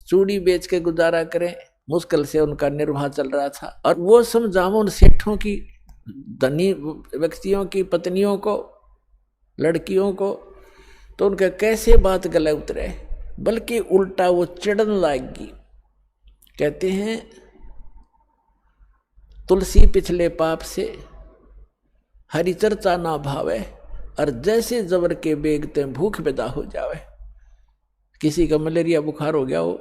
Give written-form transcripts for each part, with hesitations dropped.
चूड़ी बेच के गुजारा करें, मुश्किल से उनका निर्वाह चल रहा था। और वो समझाओ उन सेठों की, धनी व्यक्तियों की पत्नियों को, लड़कियों को, तो उनका कैसे बात गले उतरे, बल्कि उल्टा वो चिढ़न लागी। कहते हैं तुलसी पिछले पाप से हरि चर्चा ना भावे, और जैसे जबर के बेगते भूख पैदा हो जावे। किसी का मलेरिया बुखार हो गया हो,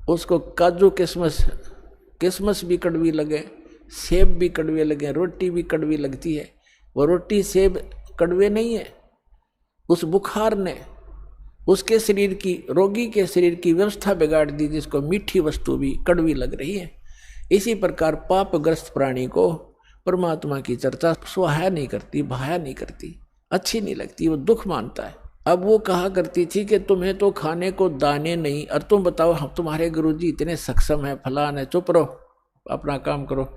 उसको काजू किशमिश भी कड़वी लगे, सेब भी कड़वे लगे, रोटी भी कड़वी लगती है, वो रोटी सेब कड़वे नहीं है। उस बुखार ने उसके शरीर की, रोगी के शरीर की व्यवस्था बिगाड़ दी, जिसको मीठी वस्तु भी कड़वी लग रही है। इसी प्रकार पापग्रस्त प्राणी को परमात्मा की चर्चा सुहाया नहीं करती, भाया नहीं करती, अच्छी नहीं लगती, वो दुख मानता है। अब वो कहा करती थी कि तुम्हें तो खाने को दाने नहीं, और तुम बताओ हम तुम्हारे गुरुजी इतने सक्षम है, फलान है, चुप रहो, अपना काम करो।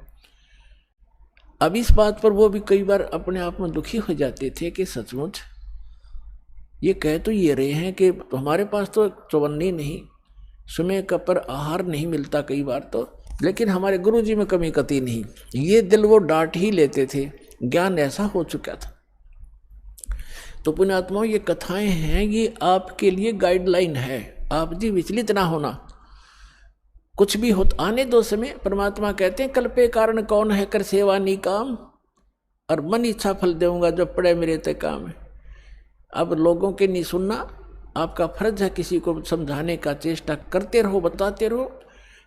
अब इस बात पर वो भी कई बार अपने आप में दुखी हो जाते थे कि सचमुच ये कह तो ये रहे हैं कि हमारे पास तो चौवन्नी नहीं, समय का पर आहार नहीं मिलता कई बार तो, लेकिन हमारे गुरुजी में कमी कती नहीं। ये दिल वो डांट ही लेते थे, ज्ञान ऐसा हो चुका था। तो पुण्यात्माओं, ये कथाएं हैं, ये आपके लिए गाइडलाइन है। आप जी विचलित ना होना, कुछ भी हो आने दो समय। परमात्मा कहते हैं कल्पे कारण कौन है, कर सेवा नी काम, और मन इच्छा फल देऊंगा जो पड़े मेरे ते काम है। अब लोगों के नहीं सुनना, आपका फर्ज है किसी को समझाने का चेष्टा करते रहो, बताते रहो।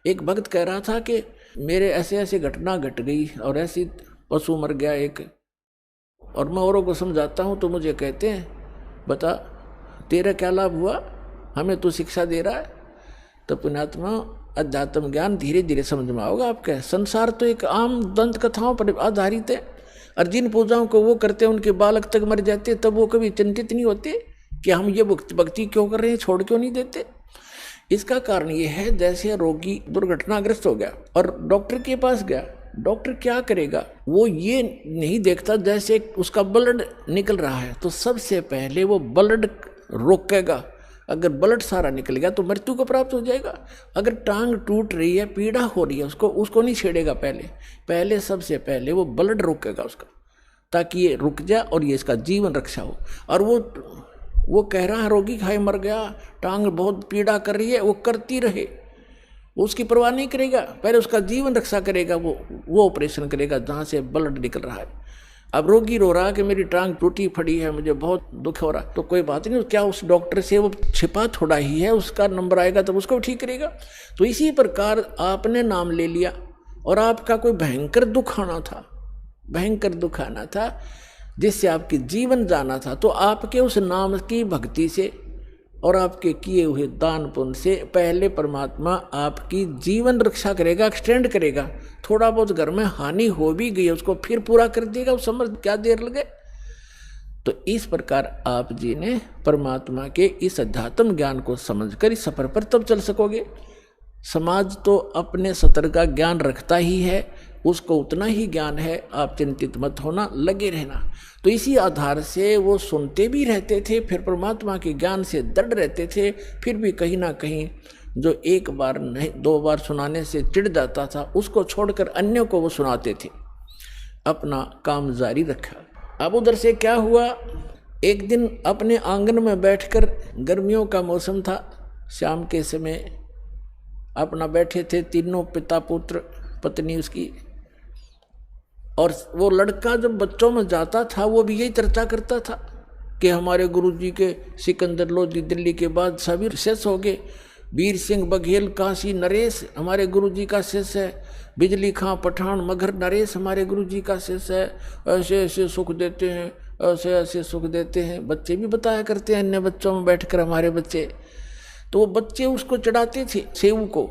एक भक्त कह रहा था कि मेरे ऐसे ऐसे घटना घट गई और ऐसी पशु मर गया एक, और मैं औरों को समझाता हूँ तो मुझे कहते हैं बता तेरा क्या लाभ हुआ, हमें तो शिक्षा दे रहा है। तो पुण्यात्मा, अध्यात्म ज्ञान धीरे धीरे समझ में आओगे आपके। संसार तो एक आम दंत कथाओं पर आधारित है, और जिन पूजाओं को वो करते हैं उनके बालक तक मर जाते, तब वो कभी चिंतित नहीं होते कि हम ये भक्ति क्यों कर रहे हैं, छोड़ क्यों नहीं देते। इसका कारण ये है, जैसे रोगी दुर्घटनाग्रस्त हो गया और डॉक्टर के पास गया, डॉक्टर क्या करेगा, वो ये नहीं देखता जैसे उसका ब्लड निकल रहा है तो सबसे पहले वो ब्लड रोकेगा। अगर ब्लड सारा निकल गया तो मृत्यु को प्राप्त हो जाएगा। अगर टांग टूट रही है, पीड़ा हो रही है, उसको नहीं छेड़ेगा, पहले सबसे पहले वो ब्लड रोकेगा उसका, ताकि ये रुक जाए और ये इसका जीवन रक्षा हो। और वो कह रहा है रोगी खाए मर गया, टांग बहुत पीड़ा कर रही है, वो करती रहे, उसकी परवाह नहीं करेगा, पहले उसका जीवन रक्षा करेगा, वो ऑपरेशन करेगा जहाँ से ब्लड निकल रहा है। अब रोगी रो रहा कि मेरी टांग टूटी पड़ी है, मुझे बहुत दुख हो रहा, तो कोई बात नहीं, क्या उस डॉक्टर से वो छिपा थोड़ा ही है, उसका नंबर आएगा तब उसको ठीक करेगा। तो इसी प्रकार आपने नाम ले लिया और आपका कोई भयंकर दुख आना था जिससे आपकी जीवन जाना था, तो आपके उस नाम की भक्ति से और आपके किए हुए दान पुण्य से पहले परमात्मा आपकी जीवन रक्षा करेगा, एक्सटेंड करेगा। थोड़ा बहुत घर में हानि हो भी गई उसको फिर पूरा कर देगा, उस समझ क्या देर लगे। तो इस प्रकार आप जी ने परमात्मा के इस अध्यात्म ज्ञान को समझकर इस सफर पर तब चल सकोगे। समाज तो अपने सतर का ज्ञान रखता ही है, उसको उतना ही ज्ञान है, आप चिंतित मत होना, लगे रहना। तो इसी आधार से वो सुनते भी रहते थे, फिर परमात्मा के ज्ञान से दृढ़ रहते थे। फिर भी कहीं ना कहीं जो एक बार नहीं 2 बार सुनाने से चिढ़ जाता था, उसको छोड़कर अन्यों को वो सुनाते थे, अपना काम जारी रखा। अब उधर से क्या हुआ, एक दिन अपने आंगन में बैठकर, गर्मियों का मौसम था, शाम के समय अपना बैठे थे तीनों, पिता पुत्र पत्नी उसकी, और वो लड़का जब बच्चों में जाता था वो भी यही चर्चा करता था कि हमारे गुरुजी के सिकंदर लोधी दिल्ली के बाद सभी शिष्य हो गए, वीर सिंह बघेल काशी नरेश हमारे गुरुजी का शिष्य है, बिजली खां पठान मगर नरेश हमारे गुरुजी का शिष्य है, ऐसे ऐसे सुख देते हैं, ऐसे ऐसे सुख देते हैं। बच्चे भी बताया करते हैं अन्य बच्चों में बैठकर हमारे बच्चे, तो वो बच्चे उसको चढ़ाते थे सेव को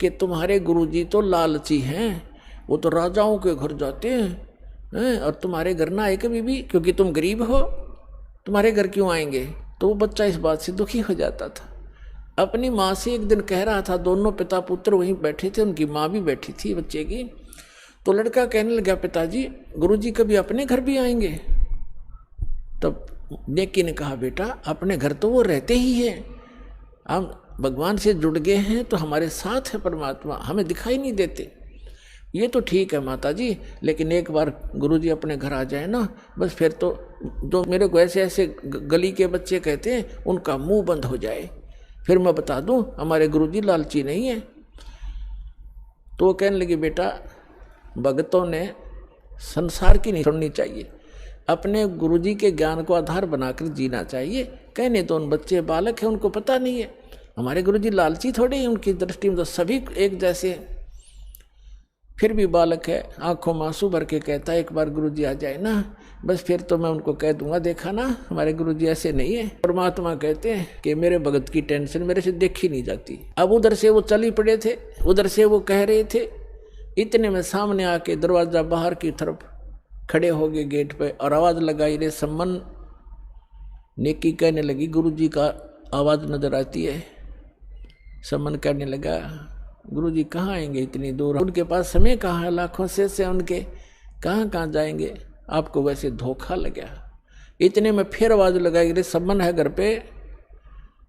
कि तुम्हारे गुरुजी तो लालची हैं, वो तो राजाओं के घर जाते हैं, और तुम्हारे घर ना आए कभी भी, क्योंकि तुम गरीब हो, तुम्हारे घर क्यों आएंगे। तो वो बच्चा इस बात से दुखी हो जाता था। अपनी माँ से एक दिन कह रहा था, दोनों पिता पुत्र वहीं बैठे थे, उनकी माँ भी बैठी थी बच्चे की, तो लड़का कहने लगा, पिताजी गुरुजी कभी अपने घर भी आएंगे। तब नेकी ने कहा, बेटा अपने घर तो वो रहते ही हैं, हम भगवान से जुड़ गए हैं तो हमारे साथ है परमात्मा, हमें दिखाई नहीं देते। ये तो ठीक है माता जी, लेकिन एक बार गुरुजी अपने घर आ जाए ना, बस फिर तो जो मेरे को ऐसे ऐसे गली के बच्चे कहते हैं उनका मुंह बंद हो जाए, फिर मैं बता दूं हमारे गुरुजी लालची नहीं है। तो वो कहने लगी बेटा भगतों ने संसार की नहीं सुननी चाहिए, अपने गुरुजी के ज्ञान को आधार बनाकर जीना चाहिए। कहने तो उन बच्चे बालक हैं, उनको पता नहीं है, हमारे गुरुजी लालची थोड़े हैं, उनकी दृष्टि में तो सभी एक जैसे हैं। फिर भी बालक है, आंखों में आंसू भर के कहता है एक बार गुरुजी आ जाए ना, बस फिर तो मैं उनको कह दूंगा देखा ना हमारे गुरुजी ऐसे नहीं है। परमात्मा कहते हैं कि मेरे भगत की टेंशन मेरे से देखी नहीं जाती। अब उधर से वो चल ही पड़े थे, उधर से वो कह रहे थे, इतने में सामने आके दरवाजा बाहर की तरफ खड़े हो गए गेट पे और आवाज लगाई रे सम्मन। नेकी कहने लगी गुरुजी का आवाज नजर आती है। सम्मन कहने लगा गुरुजी कहाँ आएंगे इतनी दूर, उनके पास समय कहाँ है, लाखों से उनके कहाँ कहाँ जाएंगे, आपको वैसे धोखा लगा। इतने में फिर आवाज लगाई रे सम्मन है घर पे।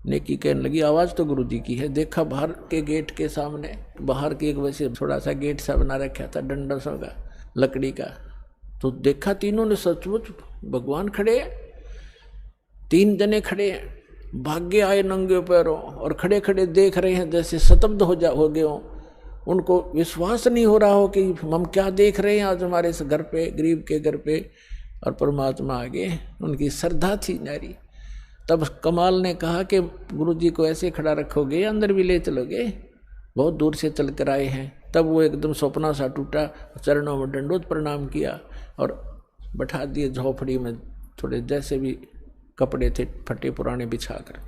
नेकी कहने लगी आवाज तो गुरुजी की है। देखा बाहर के गेट के सामने, बाहर के एक वैसे थोड़ा सा गेट सा बना रखा था डंडा सा का लकड़ी का, तो देखा तीनों ने सचमुच भगवान खड़े हैं, 3 जने खड़े हैं, भाग्य आए नंगे पैरों और खड़े खड़े देख रहे हैं जैसे स्तब्ध हो गए हों। उनको विश्वास नहीं हो रहा हो कि हम क्या देख रहे हैं आज हमारे इस घर पे, गरीब के घर पे, और परमात्मा आगे। उनकी श्रद्धा थी नारी। तब कमाल ने कहा कि गुरुजी को ऐसे खड़ा रखोगे अंदर भी ले चलोगे, बहुत दूर से चल कर आए हैं। तब वो एकदम सपना सा टूटा, चरणों में दंडोत प्रणाम किया और बैठा दिए झोपड़ी में, थोड़े जैसे भी कपड़े थे फटे पुराने बिछा कर।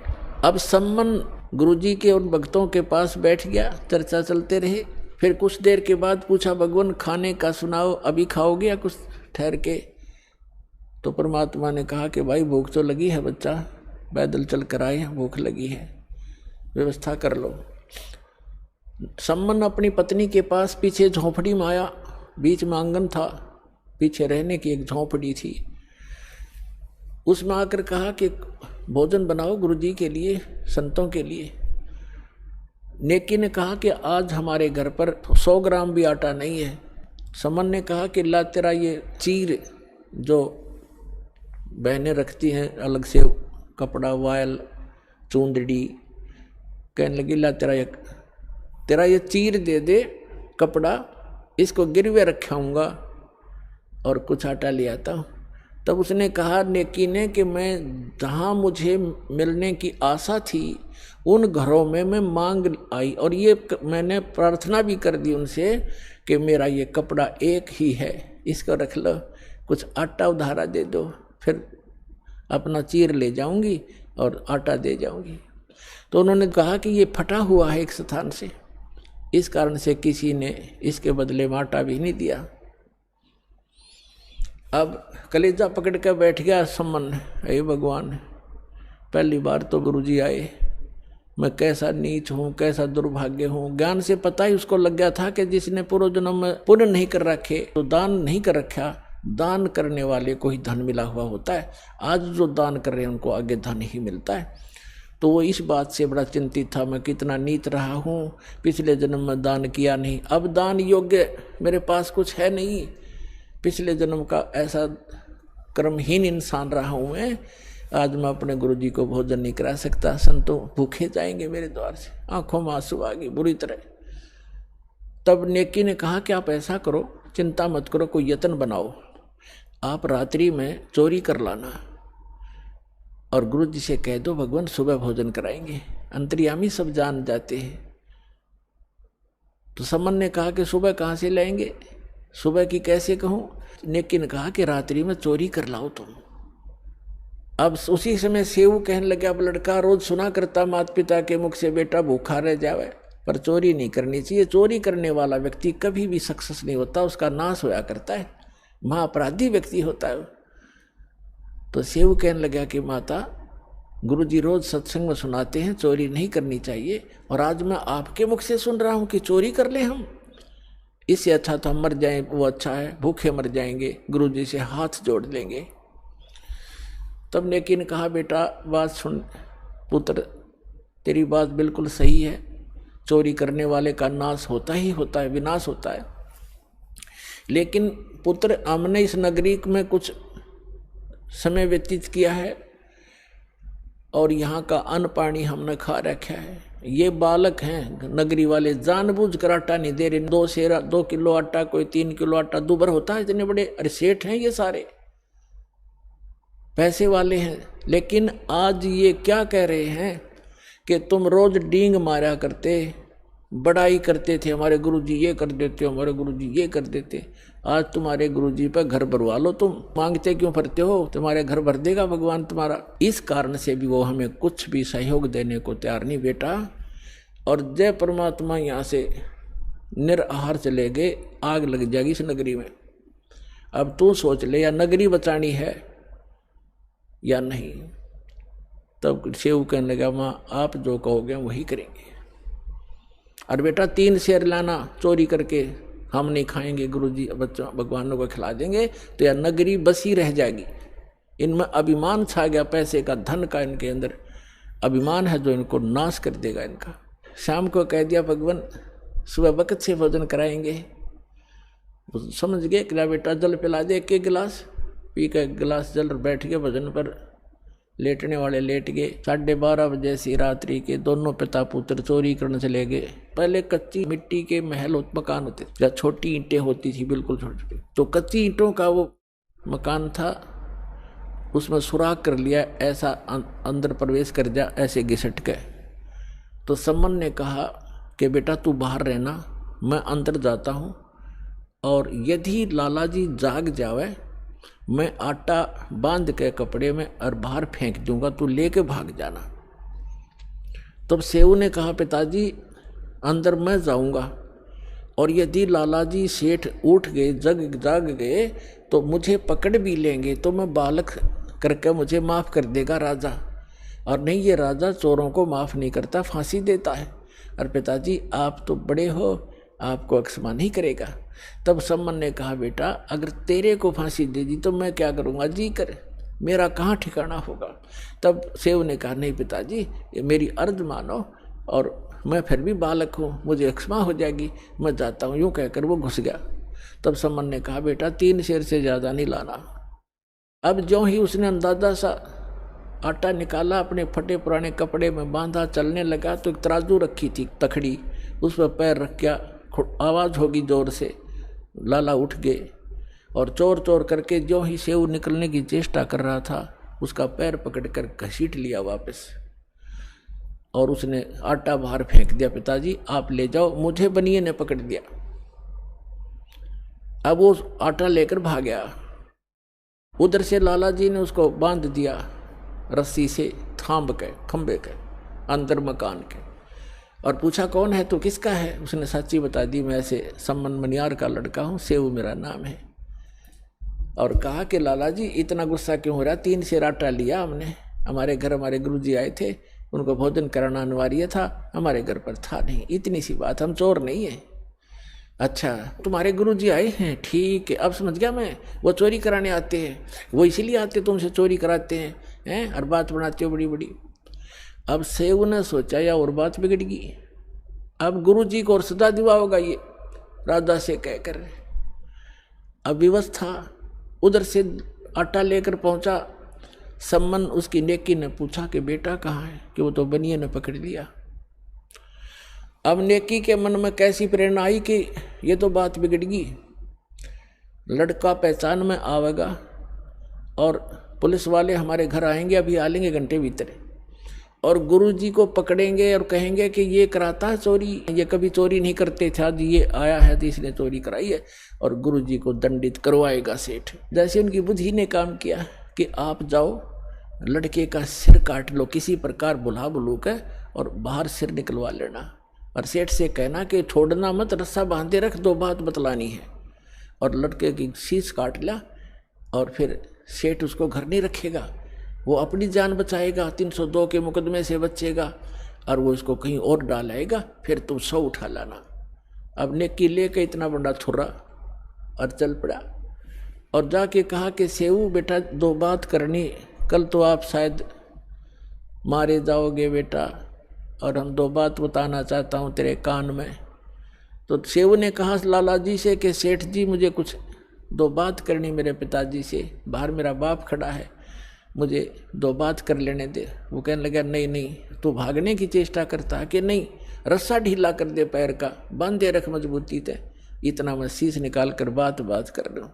अब सम्मन गुरुजी के उन भक्तों के पास बैठ गया, चर्चा चलते रहे। फिर कुछ देर के बाद पूछा भगवान खाने का सुनाओ, अभी खाओगे या कुछ ठहर के? तो परमात्मा ने कहा कि भाई भूख तो लगी है बच्चा, पैदल चल कर आए हैं, भूख लगी है, व्यवस्था कर लो। सम्मन अपनी पत्नी के पास पीछे झोंपड़ी में आया, बीच में आंगन था, पीछे रहने की एक झोंपड़ी थी। उसमें आकर कहा कि भोजन बनाओ गुरुजी के लिए, संतों के लिए। नेकी ने कहा कि आज हमारे घर पर 100 ग्राम भी आटा नहीं है। समन ने कहा कि ला तेरा ये चीर जो बहनें रखती हैं अलग से कपड़ा, वायल, चूंदड़ी, कहने लगी ला तेरा ये चीर दे दे कपड़ा, इसको गिरवे रखाऊंगा और कुछ आटा ले आता हूँ। तब उसने कहा नेकी ने कि मैं जहाँ मुझे मिलने की आशा थी उन घरों में मैं मांग आई, और ये मैंने प्रार्थना भी कर दी उनसे कि मेरा ये कपड़ा एक ही है, इसको रख लो, कुछ आटा उधारा दे दो, फिर अपना चीर ले जाऊंगी और आटा दे जाऊंगी। तो उन्होंने कहा कि ये फटा हुआ है एक स्थान से, इस कारण से किसी ने इसके बदले में आटा भी नहीं दिया। अब कलेजा पकड़ कर बैठ गया सम्मन, हे भगवान पहली बार तो गुरुजी आए, मैं कैसा नीच हूँ, कैसा दुर्भाग्य हूँ। ज्ञान से पता ही उसको लग गया था कि जिसने पूर्व जन्म में पुण्य नहीं कर रखे तो दान नहीं कर रखा, दान करने वाले को ही धन मिला हुआ होता है। आज जो दान कर रहे हैं उनको आगे धन ही मिलता है। तो वो इस बात से बड़ा चिंतित था, मैं कितना नीच रहा हूँ, पिछले जन्म में दान किया नहीं, अब दान योग्य मेरे पास कुछ है नहीं, पिछले जन्म का ऐसा कर्महीन इंसान रहा हूँ मैं, आज मैं अपने गुरुजी को भोजन नहीं करा सकता, संतों भूखे जाएंगे मेरे द्वार से। आंखों में आंसू आ गए बुरी तरह। तब नेकी ने कहा कि आप ऐसा करो, चिंता मत करो, कोई यत्न बनाओ, आप रात्रि में चोरी कर लाना और गुरुजी से कह दो भगवान सुबह भोजन कराएंगे। अंतर्यामी सब जान जाते हैं। तो समन ने कहा कि सुबह कहाँ से लाएंगे, सुबह की कैसे कहूँ? नेकी ने कहा कि रात्रि में चोरी कर लाओ तुम। अब उसी समय सेऊ कहने लगा, अब लड़का रोज सुना करता माता पिता के मुख से बेटा भूखा रह जावे, पर चोरी नहीं करनी चाहिए। चोरी करने वाला व्यक्ति कभी भी सक्सेस नहीं होता, उसका नाश होया करता है, महाअपराधी व्यक्ति होता है। तो सेऊ कहने लगा कि माता गुरुजी रोज सत्संग में सुनाते हैं चोरी नहीं करनी चाहिए, और आज मैं आपके मुख से सुन रहा हूँ कि चोरी कर ले हम, इससे अच्छा तो हम मर जाएं, वो अच्छा है, भूखे मर जाएंगे, गुरुजी से हाथ जोड़ लेंगे। तब नेकी ने कहा बेटा बात सुन पुत्र, तेरी बात बिल्कुल सही है, चोरी करने वाले का नाश होता ही होता है, विनाश होता है। लेकिन पुत्र, हमने इस नगरी में कुछ समय व्यतीत किया है और यहाँ का अन्न पानी हमने खा रखा है। ये बालक हैं नगरी वाले, जानबूझ कर आटा नहीं दे रहे। 2 किलो आटा, कोई 3 किलो आटा दुबर होता है। इतने बड़े अरे सेठ हैं ये सारे, पैसे वाले हैं। लेकिन आज ये क्या कह रहे हैं कि तुम रोज डींग मारा करते, बड़ाई करते थे, हमारे गुरुजी ये कर देते, हमारे गुरुजी ये कर देते। आज तुम्हारे गुरुजी पर घर भरवा लो, तुम मांगते क्यों फिरते हो, तुम्हारे घर भर देगा भगवान तुम्हारा। इस कारण से भी वो हमें कुछ भी सहयोग देने को तैयार नहीं बेटा। और जय परमात्मा यहाँ से निराहार चले गए, आग लग जाएगी इस नगरी में। अब तू सोच ले, या नगरी बचानी है या नहीं। तब सेव कहने लगा, माँ आप जो कहोगे वही करेंगे। और बेटा 3 शेर लाना चोरी करके, हम नहीं खाएंगे, गुरुजी बच्चों भगवानों को खिला देंगे, तो यह नगरी बसी रह जाएगी। इनमें अभिमान छा गया, पैसे का, धन का इनके अंदर अभिमान है जो इनको नाश कर देगा इनका। शाम को कह दिया भगवान सुबह वक्त से भोजन कराएंगे। समझ गए कि बेटा जल पिला दे 1 गिलास, पी के गिलास जल बैठ गए भोजन पर। लेटने वाले लेट गए। 12:30 बजे से रात्रि के दोनों पिता पुत्र चोरी करने चले गए। पहले कच्ची मिट्टी के महल मकान होते थे, जहाँ छोटी ईंटें होती थी, बिल्कुल छोटी, तो कच्ची ईंटों का वो मकान था, उसमें सुराख कर लिया, ऐसा अंदर प्रवेश कर जा, ऐसे घिसट गए। तो सम्मन ने कहा कि बेटा तू बाहर रहना, मैं अंदर जाता हूँ, और यदि लाला जी जाग जावे मैं आटा बांध के कपड़े में और बाहर फेंक दूंगा, तू लेके भाग जाना। तब सेऊ ने कहा पिताजी अंदर मैं जाऊंगा, और यदि लाला जी सेठ उठ गए, जाग गए, तो मुझे पकड़ भी लेंगे, तो मैं बालक करके मुझे माफ कर देगा राजा, और नहीं ये राजा चोरों को माफ नहीं करता, फांसी देता है। और पिताजी आप तो बड़े हो, आपको क्षमा नहीं करेगा। तब सम्मन ने कहा बेटा अगर तेरे को फांसी दे दी तो मैं क्या करूँगा, जी कर, मेरा कहाँ ठिकाना होगा। तब सेव ने कहा नहीं पिताजी ये मेरी अर्ज मानो, और मैं फिर भी बालक हूँ, मुझे क्षमा हो जाएगी, मैं जाता हूँ। यूँ कहकर वो घुस गया। तब सम्मन ने कहा बेटा 3 शेर से ज़्यादा नहीं लाना। अब जो ही उसने अंदाजा सा आटा निकाला, अपने फटे पुराने कपड़े में बांधा, चलने लगा, तो एक तराजू रखी थी तखड़ी, उस पर पैर रख गया, आवाज़ होगी जोर से, लाला उठ गए, और चोर चोर करके जो ही सेव निकलने की चेष्टा कर रहा था, उसका पैर पकड़कर घसीट लिया वापस, और उसने आटा बाहर फेंक दिया। पिताजी आप ले जाओ, मुझे बनिए ने पकड़ दिया। अब वो आटा लेकर भाग गया। उधर से लाला जी ने उसको बांध दिया रस्सी से, थांब के खंबे के अंदर मकान के, और पूछा कौन है, तो किसका है। उसने सच्ची बता दी, मैं ऐसे सम्मन मनियार का लड़का हूँ, सेव मेरा नाम है। और कहा कि लाला जी इतना गुस्सा क्यों हो रहा, 3 शेर आटा लिया हमने, हमारे घर हमारे गुरुजी आए थे, उनको भोजन कराना अनिवार्य था, हमारे घर पर था नहीं, इतनी सी बात, हम चोर नहीं है। अच्छा तुम्हारे गुरुजी आए हैं, ठीक है, अब समझ गया मैं, वो चोरी कराने आते हैं, वो इसीलिए आते तुमसे चोरी कराते हैं, और बात बनाते हो बड़ी बड़ी। अब सेव ने सोचा या और बात बिगड़ गई, अब गुरुजी को और सजा दिलवाओगा ये राजा से कहकर। अब व्यवस्था उधर से आटा लेकर पहुंचा सम्मन, उसकी नेकी ने पूछा कि बेटा कहाँ है, कि वो तो बनिए ने पकड़ लिया। अब नेकी के मन में कैसी प्रेरणा आई कि ये तो बात बिगड़ गई, लड़का पहचान में आवेगा और पुलिस वाले हमारे घर आएंगे, अभी आ लेंगे घंटे भीतर, और गुरुजी को पकड़ेंगे और कहेंगे कि ये कराता है चोरी, ये कभी चोरी नहीं करते थे, आज ये आया है तो इसने चोरी कराई है, और गुरुजी को दंडित करवाएगा सेठ। जैसे उनकी बुद्धि ने काम किया कि आप जाओ लड़के का सिर काट लो किसी प्रकार, बुला बुलू के, और बाहर सिर निकलवा लेना, और सेठ से कहना कि छोड़ना मत, रस्सा बांधे रख, 2 बात बतलानी है। और लड़के की शीश काट लिया, और फिर सेठ उसको घर नहीं रखेगा, वो अपनी जान बचाएगा, 302 के मुकदमे से बचेगा, और वो इसको कहीं और डालाएगा, फिर तुम 100 उठा लाना। अब नेकी लेके इतना बड़ा थुरा और चल पड़ा, और जाके कहा कि सेऊ बेटा 2 बात करनी, कल तो आप शायद मारे जाओगे बेटा, और हम 2 बात बताना चाहता हूँ तेरे कान में। तो सेऊ ने कहा लाला जी से कि सेठ जी मुझे कुछ 2 बात करनी मेरे पिताजी से, बाहर मेरा बाप खड़ा है, मुझे 2 बात कर लेने दे। वो कहने लगा नहीं नहीं, तू भागने की चेष्टा करता है कि नहीं, रस्सा ढीला कर दे पैर का, बांधे रख मजबूती से, इतना मैं शीश निकाल कर बात कर लूँ।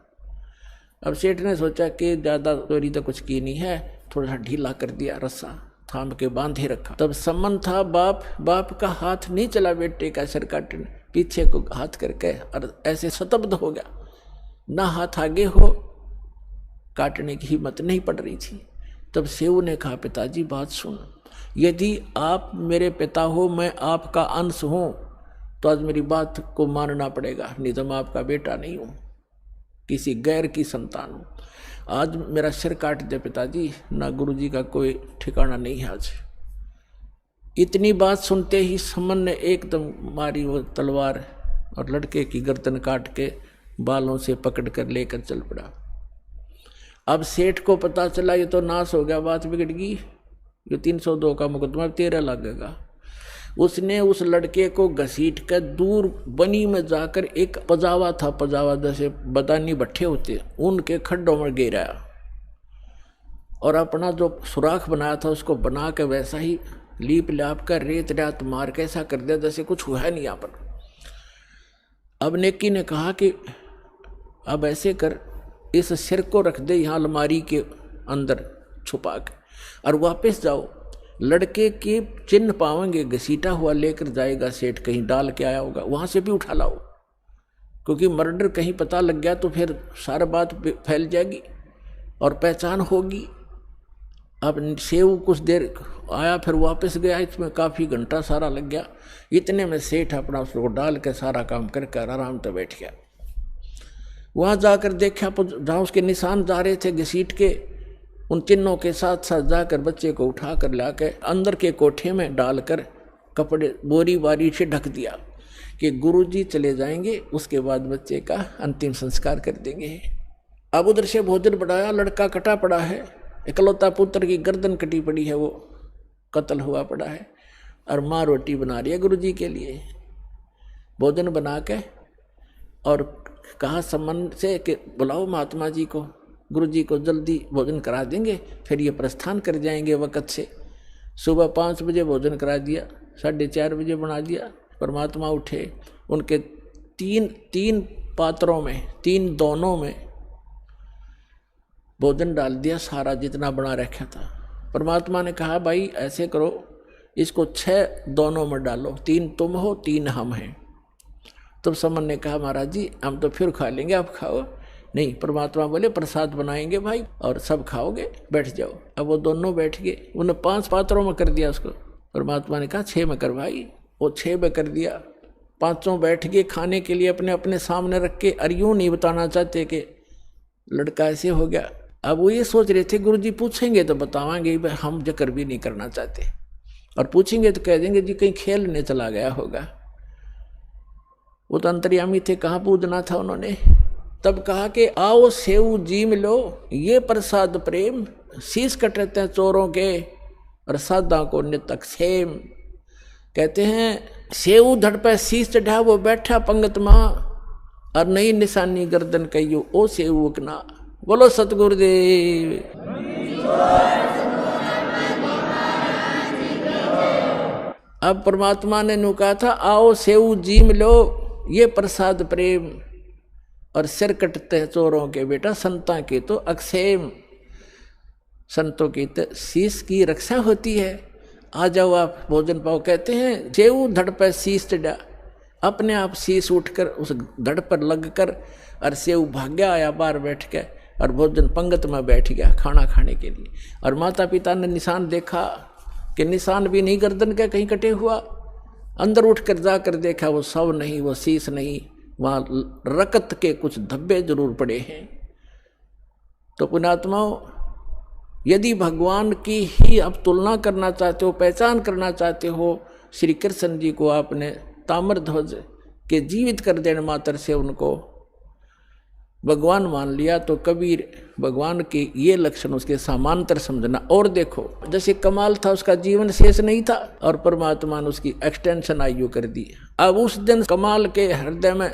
अब सेठ ने सोचा कि ज़्यादा चोरी तो कुछ की नहीं है, थोड़ा सा ढीला कर दिया, रस्सा थाम के बांधे रखा। तब सम्मन था बाप का हाथ नहीं चला बेटे का सिर काटने, पीछे को हाथ करके और ऐसे स्तब्ध हो गया, ना हाथ आगे हो, काटने की हिम्मत नहीं पड़ रही थी। तब सेऊ ने कहा पिताजी बात सुन, यदि आप मेरे पिता हो, मैं आपका अंश हूं, तो आज मेरी बात को मानना पड़ेगा, नहीं तो मैं आपका बेटा नहीं हूं, किसी गैर की संतान हूं। आज मेरा सिर काट दे पिताजी, ना गुरुजी का कोई ठिकाना नहीं है आज। इतनी बात सुनते ही सम्मन ने एकदम मारी वो तलवार और लड़के की गर्दन काट के बालों से पकड़ कर लेकर चल पड़ा। अब सेठ को पता चला ये तो नाश हो गया, बात बिगड़ गई, ये 302 का मुकदमा 13 लगेगा। उसने उस लड़के को घसीट कर दूर बनी में जाकर, एक पजावा था, पजावा जैसे बदानी भट्ठे होते, उनके खड्डों में गिराया और अपना जो सुराख बनाया था उसको बना के वैसा ही लीप लाप कर रेत रात मार के ऐसा कर दिया जैसे कुछ हुआ नहीं यहाँ पर। अब नेकी ने कहा कि अब ऐसे कर, इस सिर को रख दे यहाँ अलमारी के अंदर छुपा के, और वापस जाओ, लड़के के चिन्ह पावेंगे, घसीटा हुआ लेकर जाएगा सेठ, कहीं डाल के आया होगा, वहां से भी उठा लाओ, क्योंकि मर्डर कहीं पता लग गया तो फिर सारा बात फैल जाएगी और पहचान होगी। अब सेऊ कुछ देर आया, फिर वापस गया, इसमें काफ़ी घंटा सारा लग गया। इतने में सेठ अपना उसको डाल के सारा काम करके आराम से बैठ गया। वहाँ जाकर देखा जहाँ उसके निशान जा रहे थे घसीट के, उन चिन्हों के साथ साथ जाकर बच्चे को उठा कर ला के अंदर के कोठे में डालकर कपड़े बोरी बारी से ढक दिया कि गुरुजी चले जाएंगे, उसके बाद बच्चे का अंतिम संस्कार कर देंगे। अब उधर से भोजन बढ़ाया, लड़का कटा पड़ा है, इकलौता पुत्र की गर्दन कटी पड़ी है, वो कत्ल हुआ पड़ा है, और माँ रोटी बना रही है गुरुजी के लिए। भोजन बना के और कहा सम्मन से कि बुलाओ महात्मा जी को, गुरुजी को जल्दी भोजन करा देंगे, फिर ये प्रस्थान कर जाएंगे वक़्त से। सुबह 5 बजे भोजन करा दिया, 4:30 बजे बना दिया। परमात्मा उठे, उनके तीन पात्रों में, 3 दोनों में भोजन डाल दिया, सारा जितना बना रखा था। परमात्मा ने कहा भाई ऐसे करो, इसको 6 दोनों में डालो, 3 तुम हो 3 हम हैं। तब समन ने कहा महाराज जी हम तो फिर खा लेंगे, आप खाओ। नहीं, परमात्मा बोले प्रसाद बनाएंगे भाई और सब खाओगे, बैठ जाओ। अब वो दोनों बैठ गए, उन्हें 5 पात्रों में कर दिया उसको। परमात्मा ने कहा 6 में कर भाई, वो 6 में कर दिया। 5 बैठ गए खाने के लिए अपने अपने सामने रख के, और यूँ नहीं बताना चाहते कि लड़का ऐसे हो गया। अब वो ये सोच रहे थे गुरुजी पूछेंगे तो बतावाएंगे, हम जिक्र भी नहीं करना चाहते, और पूछेंगे तो कह देंगे जी कहीं खेलने चला गया होगा। वो तो अंतर्यामी थे, कहाँ पूजना था उन्होंने। तब कहा कि आओ सेऊ जीम लो, ये प्रसाद प्रेम, शीश कटते हैं चोरों के और सादा को नितक सेम। कहते हैं सेऊ धड़ पे शीश चढ़ा, वो बैठा पंगत माँ, और नई निशानी गर्दन कहियो ओ सेऊ उकना। बोलो सतगुरुदेव। अब परमात्मा ने नु कहा था आओ सेऊ जीम लो, ये प्रसाद प्रेम, और सिर कटते हैं चोरों के बेटा, संता के तो अक्षेम। संतों की तो शीश की रक्षा होती है, आ जाओ आप भोजन पाओ। कहते हैं सेऊ धड़ पर शीश चढ़ा, अपने आप शीश उठकर उस धड़ पर लग कर, और सेऊ भाग्या आया बाहर बैठ के, और भोजन पंगत में बैठ गया खाना खाने के लिए। और माता पिता ने निशान देखा कि निशान भी नहीं गर्दन का कहीं कटे हुआ। अंदर उठकर जाकर देखा वो शव नहीं, वो शीश नहीं, वहाँ रकत के कुछ धब्बे जरूर पड़े हैं। तो पुण्यात्माओं, यदि भगवान की ही आप तुलना करना चाहते हो, पहचान करना चाहते हो, श्री कृष्ण जी को आपने ताम्रध्वज के जीवित कर देने मात्र से उनको भगवान मान लिया तो कबीर भगवान के ये लक्षण उसके समांतर समझना। और देखो जैसे कमाल था उसका जीवन शेष नहीं था और परमात्मा ने उसकी एक्सटेंशन आयु कर दी। अब उस दिन कमाल के हृदय में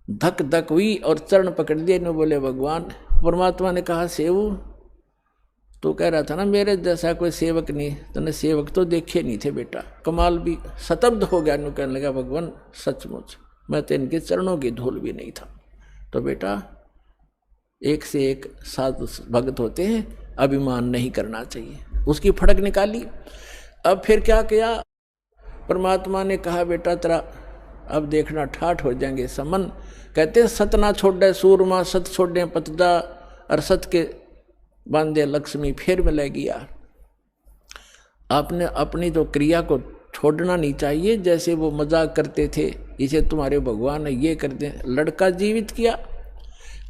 धक धक हुई और चरण पकड़ दिए ने बोले भगवान। परमात्मा ने कहा सेवु तो कह रहा था ना मेरे जैसा कोई सेवक नहीं, तूने सेवक तो देखे नहीं थे बेटा। कमाल भी स्तब्ध हो गया, नु कहने लगा भगवान सचमुच मैं तो इनके चरणों की धूल भी नहीं था। तो बेटा एक से एक साधु भक्त होते हैं, अभिमान नहीं करना चाहिए। उसकी फड़क निकाली। अब फिर क्या किया, परमात्मा ने कहा बेटा तेरा अब देखना ठाठ हो जाएंगे समन। कहते हैं सत ना छोड़े सूरमा, सत छोड़े पतदा, और सत के बांधे लक्ष्मी फिर मिलेगी यार। आपने अपनी तो क्रिया को छोड़ना नहीं चाहिए। जैसे वो मजाक करते थे इसे तुम्हारे भगवान ने ये कर दे, लड़का जीवित किया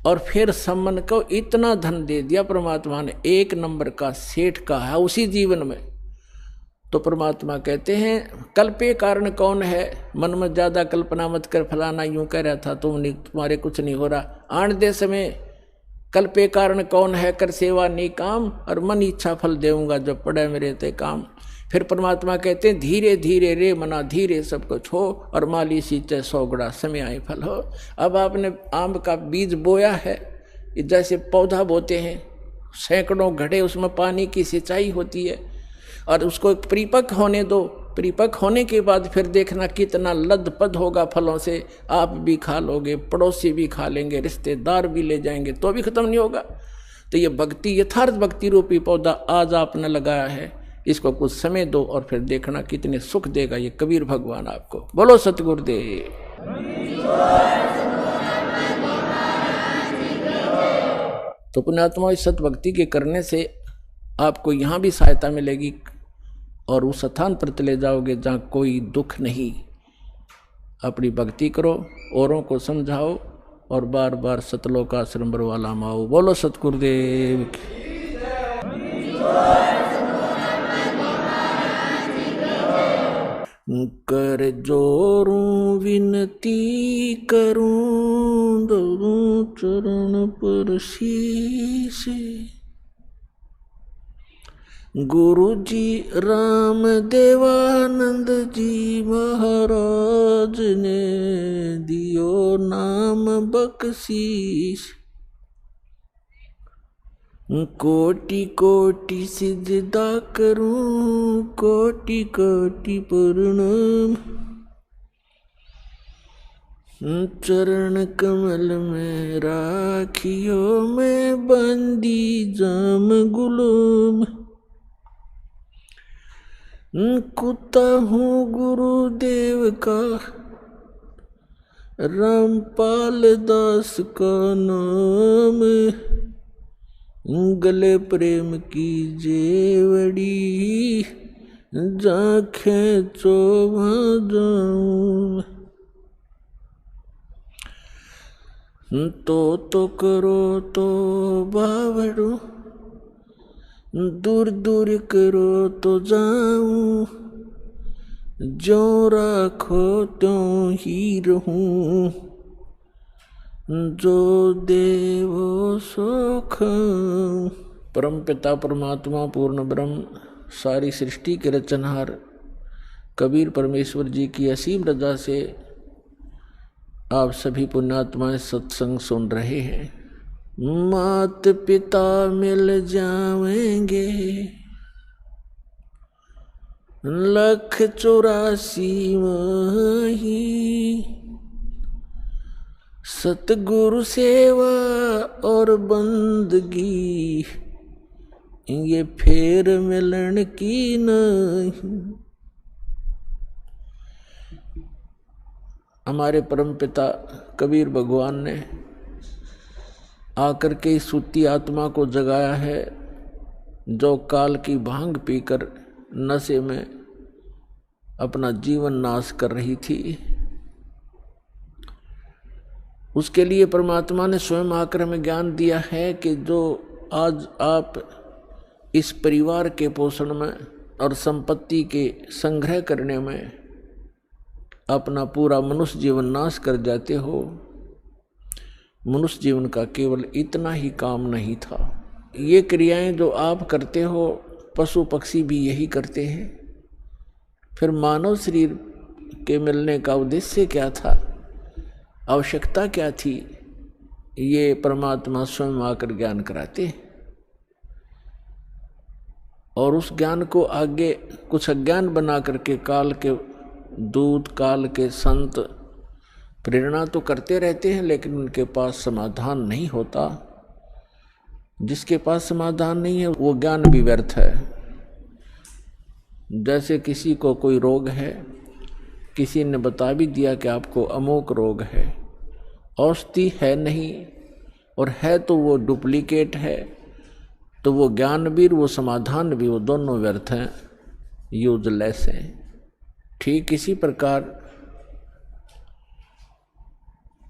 और फिर सम्मन को इतना धन दे दिया परमात्मा ने, 1 नंबर का सेठ का है उसी जीवन में। तो परमात्मा कहते हैं कल्पे कारण कौन है, मन में ज्यादा कल्पना मत कर, फलाना यूं कह रहा था तुम्हारे कुछ नहीं हो रहा। आन दे समय कल्पे कारण कौन है, कर सेवा नहीं काम, और मन इच्छा फल देऊंगा जब पड़े मेरे ते काम। फिर परमात्मा कहते हैं धीरे धीरे रे मना धीरे सब कुछ हो, और माली सींचे 100 गुणा समय आए फल हो। अब आपने आम का बीज बोया है, जैसे पौधा बोते हैं, सैकड़ों घड़े उसमें पानी की सिंचाई होती है, और उसको परिपक्व होने दो। परिपक्व होने के बाद फिर देखना कितना लदपद होगा फलों से। आप भी खा लोगे, पड़ोसी भी खा लेंगे, रिश्तेदार भी ले जाएंगे, तो भी खत्म नहीं होगा। तो ये भक्ति, यथार्थ भक्ति रूपी पौधा आज आपने लगाया है, इसको कुछ समय दो और फिर देखना कितने सुख देगा ये कबीर भगवान आपको। बोलो सतगुरुदेव। तो पुण्यात्मा इस सत भक्ति के करने से आपको यहाँ भी सहायता मिलेगी और उस स्थान पर चले जाओगे जहाँ कोई दुख नहीं। अपनी भक्ति करो, औरों को समझाओ और बार बार सतलोक आश्रम बरवाला माओ। बोलो सतगुरुदेव की। कर जोरूं विनती करूं, दो चरण पर शीश। गुरु जी राम देवानंद जी महाराज ने दियो नाम बख्शीश। कोटि कोटि सिजदा करूं, कोटि कोटि प्रणाम। चरण कमल में राखियो मैं बंदी जाम गुलाम। कुत्ता हूँ गुरुदेव का, रामपाल दास का नाम। गले प्रेम की जेवड़ी, जाखें चोभा जाऊं। तो करो तो बावड़ो, दूर दूर करो तो जाऊं। जो राखो त्यों ही रहूं, जो देवो सो खाऊं। परम पिता परमात्मा पूर्ण ब्रह्म सारी सृष्टि के रचनहार कबीर परमेश्वर जी की असीम रजा से आप सभी पुण्यात्माएं सत्संग सुन रहे हैं। मात पिता मिल जाएंगे, 184 माही। सतगुरु सेवा और बंदगी, ये फेर मिलन की नहीं। हमारे परम पिता कबीर भगवान ने आकर के इस सूती आत्मा को जगाया है, जो काल की भांग पीकर नशे में अपना जीवन नाश कर रही थी। उसके लिए परमात्मा ने स्वयं आकर हमें ज्ञान दिया है कि जो आज आप इस परिवार के पोषण में और संपत्ति के संग्रह करने में अपना पूरा मनुष्य जीवन नाश कर जाते हो, मनुष्य जीवन का केवल इतना ही काम नहीं था। ये क्रियाएं जो आप करते हो पशु पक्षी भी यही करते हैं। फिर मानव शरीर के मिलने का उद्देश्य क्या था, आवश्यकता क्या थी, ये परमात्मा स्वयं आकर ज्ञान कराते हैं। और उस ज्ञान को आगे कुछ अज्ञान बना करके काल के दूत, काल के संत प्रेरणा तो करते रहते हैं, लेकिन उनके पास समाधान नहीं होता। जिसके पास समाधान नहीं है वो ज्ञान भी व्यर्थ है। जैसे किसी को कोई रोग है, किसी ने बता भी दिया कि आपको अमोक रोग है, औषधि है नहीं, और है तो वो डुप्लीकेट है, तो वो ज्ञान भी वो समाधान भी वो दोनों व्यर्थ हैं, यूजलेस हैं। ठीक इसी प्रकार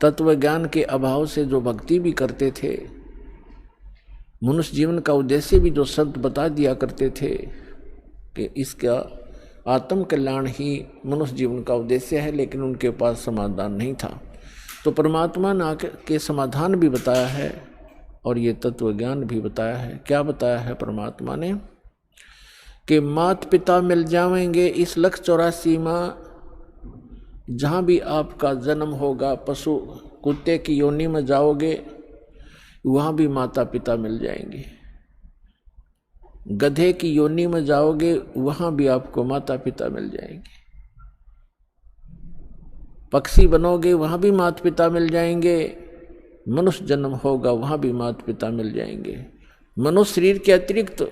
तत्व ज्ञान के अभाव से जो भक्ति भी करते थे, मनुष्य जीवन का उद्देश्य भी जो शब्द बता दिया करते थे कि इसका आत्म कल्याण ही मनुष्य जीवन का उद्देश्य है, लेकिन उनके पास समाधान नहीं था। तो परमात्मा ने आके समाधान भी बताया है और ये तत्व ज्ञान भी बताया है। क्या बताया है परमात्मा ने कि माता पिता मिल जाएंगे इस 184 माह, जहाँ भी आपका जन्म होगा, पशु कुत्ते की योनि में जाओगे वहाँ भी माता पिता मिल जाएंगे, गधे की योनि में जाओगे वहाँ भी आपको माता पिता मिल जाएंगे, पक्षी बनोगे वहाँ भी माता पिता मिल जाएंगे, मनुष्य जन्म होगा वहाँ भी माता पिता मिल जाएंगे। मनुष्य शरीर के अतिरिक्त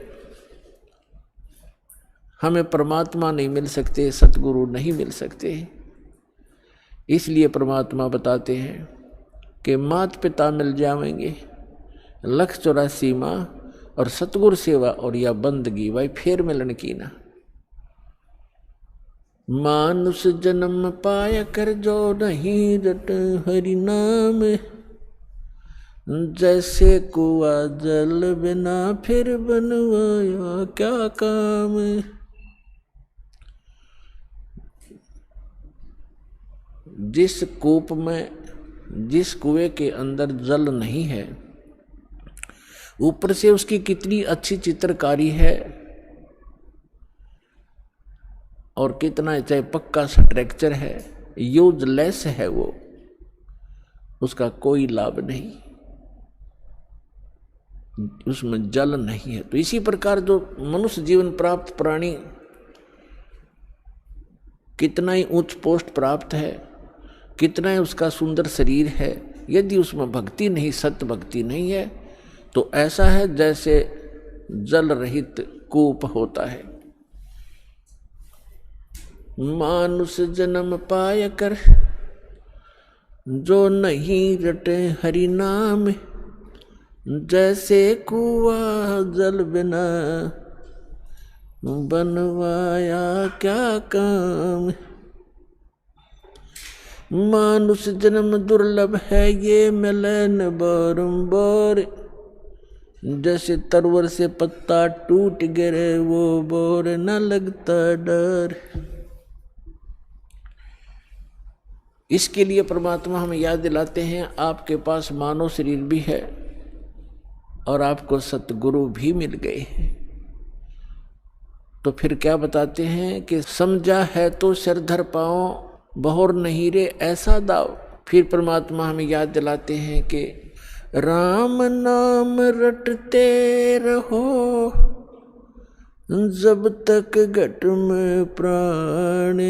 हमें परमात्मा नहीं मिल सकते, सतगुरु नहीं मिल सकते। इसलिए परमात्मा बताते हैं कि माता पिता मिल जाएंगे 184 माह, और सतगुरु सेवा और या बंदगी भाई फिर मिलन की ना। मानुष जन्म पाया कर जो नहीं रट हरि नाम, जैसे कुआ जल बिना फिर बनवाया क्या काम। जिस कूप में, जिस कुएं के अंदर जल नहीं है, ऊपर से उसकी कितनी अच्छी चित्रकारी है और कितना चाहे पक्का स्ट्रक्चर है, यूजलेस है वो, उसका कोई लाभ नहीं, उसमें जल नहीं है। तो इसी प्रकार जो मनुष्य जीवन प्राप्त प्राणी कितना ही उच्च पोस्ट प्राप्त है, कितना ही उसका सुंदर शरीर है, यदि उसमें भक्ति नहीं, सत्य भक्ति नहीं है, तो ऐसा है जैसे जल रहित कूप होता है। मानुष जन्म पाय कर जो नहीं रटे हरि नाम, जैसे कुआ जल बिना बनवाया क्या काम। मानुष जन्म दुर्लभ है ये मिले न बारंबार, जैसे तरवर से पत्ता टूट गिरे वो बोर न लगता डर। इसके लिए परमात्मा हमें याद दिलाते हैं आपके पास मानव शरीर भी है और आपको सतगुरु भी मिल गए हैं। तो फिर क्या बताते हैं कि समझा है तो सिर धर पाओ, बहोर नहीं रे ऐसा दाव। फिर परमात्मा हमें याद दिलाते हैं कि राम नाम रटते रहो जब तक घट में प्राण,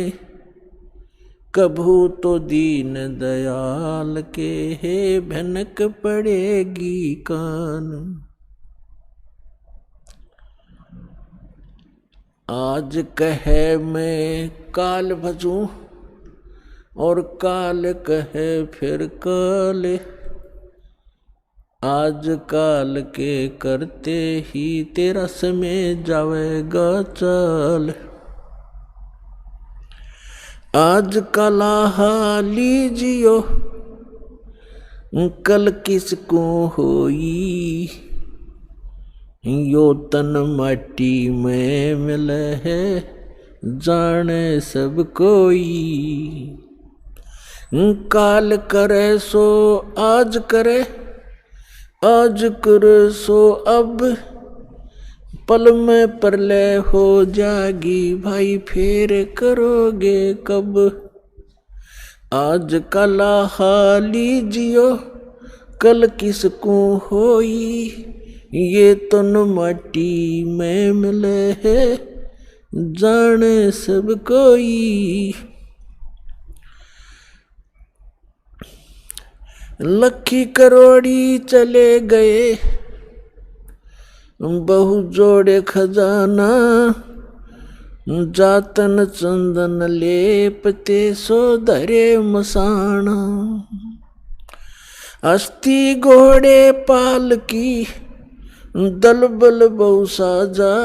कभू तो दीन दयाल के है भनक पड़ेगी कान। आज कहे मैं काल भजूं और काल कहे फिर काल, आज काल के करते ही तेरा समय जावेगा चाल। आज कला लीजियो कल किसको होई, यो तन माटी में मिले है जाने सब कोई। काल करे सो आज करे, आज करे सो अब, पल में प्रलय हो जागी भाई फिर करोगे कब। आज कला हाली जियो कल किसको होई, ये तन माटी में मिले है जाने सब कोई। लखी करोड़ी चले गए बहु जोड़े खजाना, जातन चंदन लेपते सो धरे मसाना। अस्थि घोड़े पाल की दल बल बहु साजा,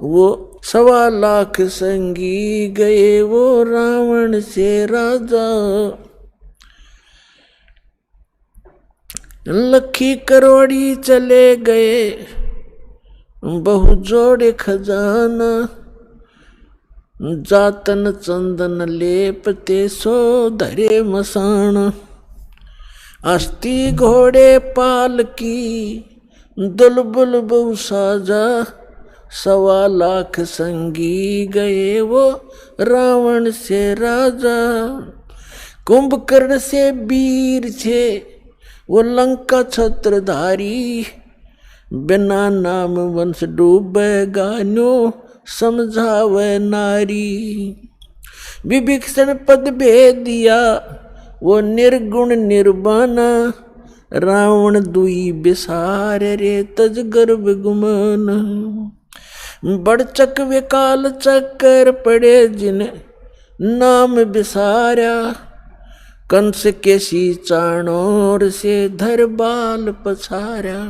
वो 1.25 लाख संगी गए वो रावण से राजा। लखी करोड़ी चले गए बहु जोड़े खजाना, जातन चंदन लेपते सो धरे मसाना। अस्थि घोड़े पाल की दुलबुल बहु साजा, 1.25 लाख संगी गए वो रावण से राजा। कुंभकर्ण से वीर छे वो लंका छत्रधारी, बिना नाम वंश डूबेगा न्यो समझावे नारी। विभीषण पद भेद दिया वो निर्गुण निर्वाणा, रावण दुई बिसार रे तज गर्भ गुमान। बड़चक विकाल चक्कर पड़े जिन नाम बिसारा, कंस के सी चाणोर से धर बाल पछारा।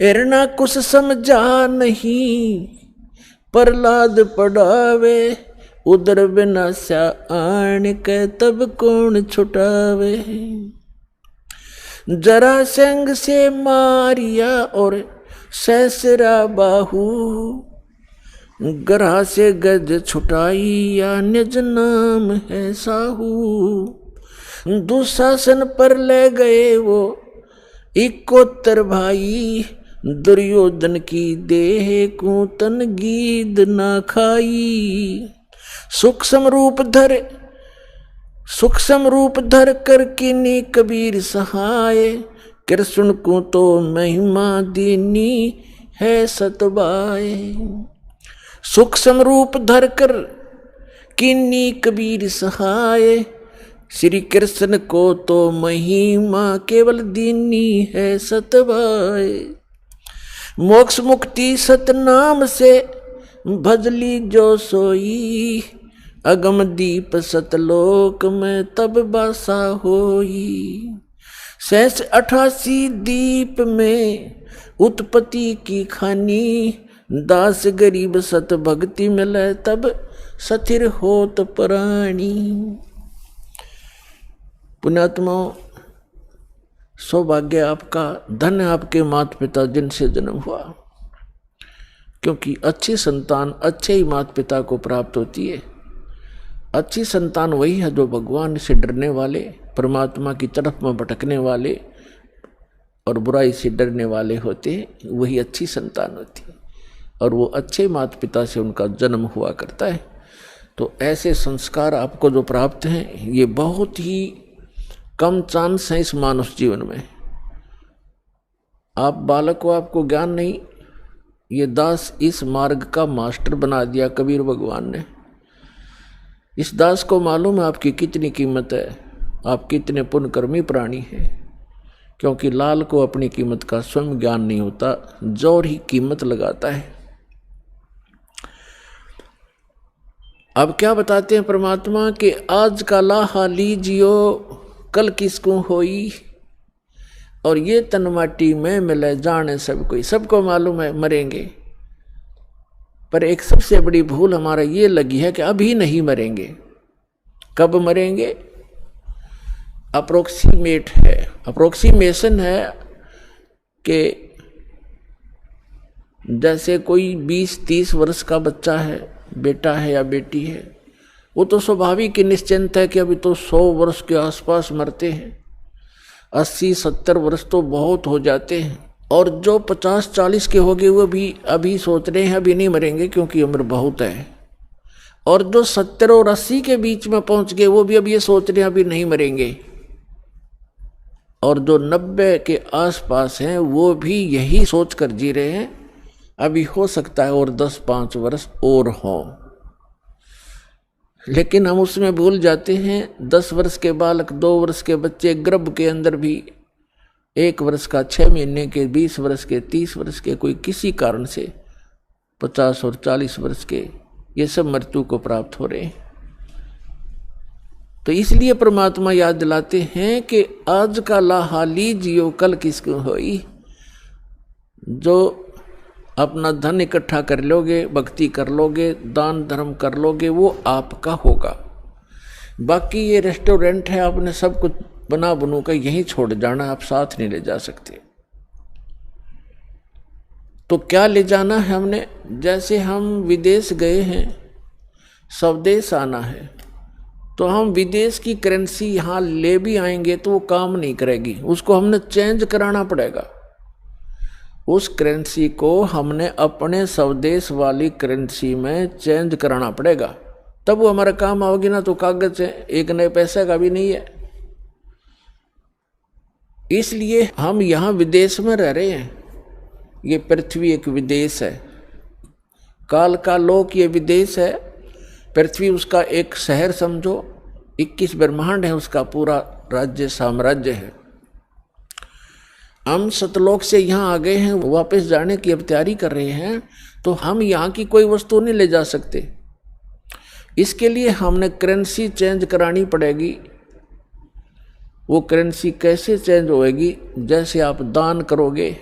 एरना कुछ समझा नहीं प्रहलाद पढ़ावे, उदर बिना स्या आण के तब कौन छुटावे। जरासंध से मारिया और सहसरा बाहू, ग्रह से गज छुटाई या निज नाम है साहू। दुशासन पर ले गए वो 71 भाई, दुर्योधन की देह को तन गीद ना खाई। सूक्ष्म रूप धर कर किनी कबीर सहाय, कृष्ण को तो महिमा दीनी है सतबाए। सूक्ष्म रूप धर कर किन्नी कबीर सहाय, श्री कृष्ण को तो महिमा केवल दीनी है सतबाए। मोक्ष मुक्ति सतनाम से भजली जो सोई, अगम दीप सतलोक में तब बासा होई। 88 दीप में उत्पत्ति की खानी, दास गरीब सत भक्ति मिले तब सथिर होत प्राणी। पुण्यात्माओं, सौभाग्य आपका, धन्य आपके माता पिता जिनसे जन्म हुआ, क्योंकि अच्छी संतान अच्छे ही माता पिता को प्राप्त होती है। अच्छी संतान वही है जो भगवान से डरने वाले, परमात्मा की तरफ में भटकने वाले और बुराई से डरने वाले होते हैं, वही अच्छी संतान होती है। और वो अच्छे माता पिता से उनका जन्म हुआ करता है। तो ऐसे संस्कार आपको जो प्राप्त हैं, ये बहुत ही कम चांस है इस मानव जीवन में। आप बालक को आपको ज्ञान नहीं, ये दास इस मार्ग का मास्टर बना दिया कबीर भगवान ने। इस दास को मालूम है आपकी कितनी कीमत है, आप कितने पुण्यकर्मी प्राणी हैं, क्योंकि लाल को अपनी कीमत का स्वयं ज्ञान नहीं होता, जोर ही कीमत लगाता है। अब क्या बताते हैं परमात्मा कि आज का लाहा लीजियो कल किसको होई, और ये तन माटी में मिले जाने सब कोई। सबको मालूम है मरेंगे, पर एक सबसे बड़ी भूल हमारा ये लगी है कि अभी नहीं मरेंगे। कब मरेंगे? अप्रोक्सीमेशन है कि जैसे कोई 20-30 वर्ष का बच्चा है, बेटा है या बेटी है, वो तो स्वाभाविक ही निश्चिंत है कि अभी तो 100 वर्ष के आसपास मरते हैं, 80-70 वर्ष तो बहुत हो जाते हैं। और जो 50-40 के हो गए वो भी अभी सोच रहे हैं अभी नहीं मरेंगे क्योंकि उम्र बहुत है। और जो 70 और 80 के बीच में पहुंच गए वो भी अब ये सोच रहे हैं अभी नहीं मरेंगे। और जो 90 के आसपास हैं वो भी यही सोच कर जी रहे हैं अभी हो सकता है और 10-5 वर्ष और हों। लेकिन हम उसमें भूल जाते हैं 10 वर्ष के बालक, 2 वर्ष के बच्चे गर्भ के अंदर भी, 1 वर्ष का, 6 महीने के, 20 वर्ष के, 30 वर्ष के, कोई किसी कारण से 50 और 40 वर्ष के, ये सब मृत्यु को प्राप्त हो रहे हैं। तो इसलिए परमात्मा याद दिलाते हैं कि आज का लाहाली जियो कल किसको होई। जो अपना धन इकट्ठा कर लोगे, भक्ति कर लोगे, दान धर्म कर लोगे, वो आपका होगा। बाकी ये रेस्टोरेंट है, आपने सब कुछ बना बनू कर यहीं छोड़ जाना, आप साथ नहीं ले जा सकते। तो क्या ले जाना है हमने? जैसे हम विदेश गए हैं, स्वदेश आना है, तो हम विदेश की करेंसी यहाँ ले भी आएंगे तो वो काम नहीं करेगी, उसको हमने चेंज कराना पड़ेगा। उस करेंसी को हमने अपने स्वदेश वाली करेंसी में चेंज कराना पड़ेगा, तब वो हमारा काम आओगी ना। तो कागज है, एक नए पैसे का भी नहीं है। इसलिए हम यहाँ विदेश में रह रहे हैं। ये पृथ्वी एक विदेश है, काल का लोक ये विदेश है। पृथ्वी उसका एक शहर समझो, 21 ब्रह्मांड है उसका पूरा राज्य, साम्राज्य है। हम सतलोक से यहाँ आ गए हैं, वापस जाने की अब तैयारी कर रहे हैं, तो हम यहाँ की कोई वस्तु नहीं ले जा सकते। इसके लिए हमने करेंसी चेंज करानी पड़ेगी। वो करेंसी कैसे चेंज होएगी? जैसे आप दान करोगे,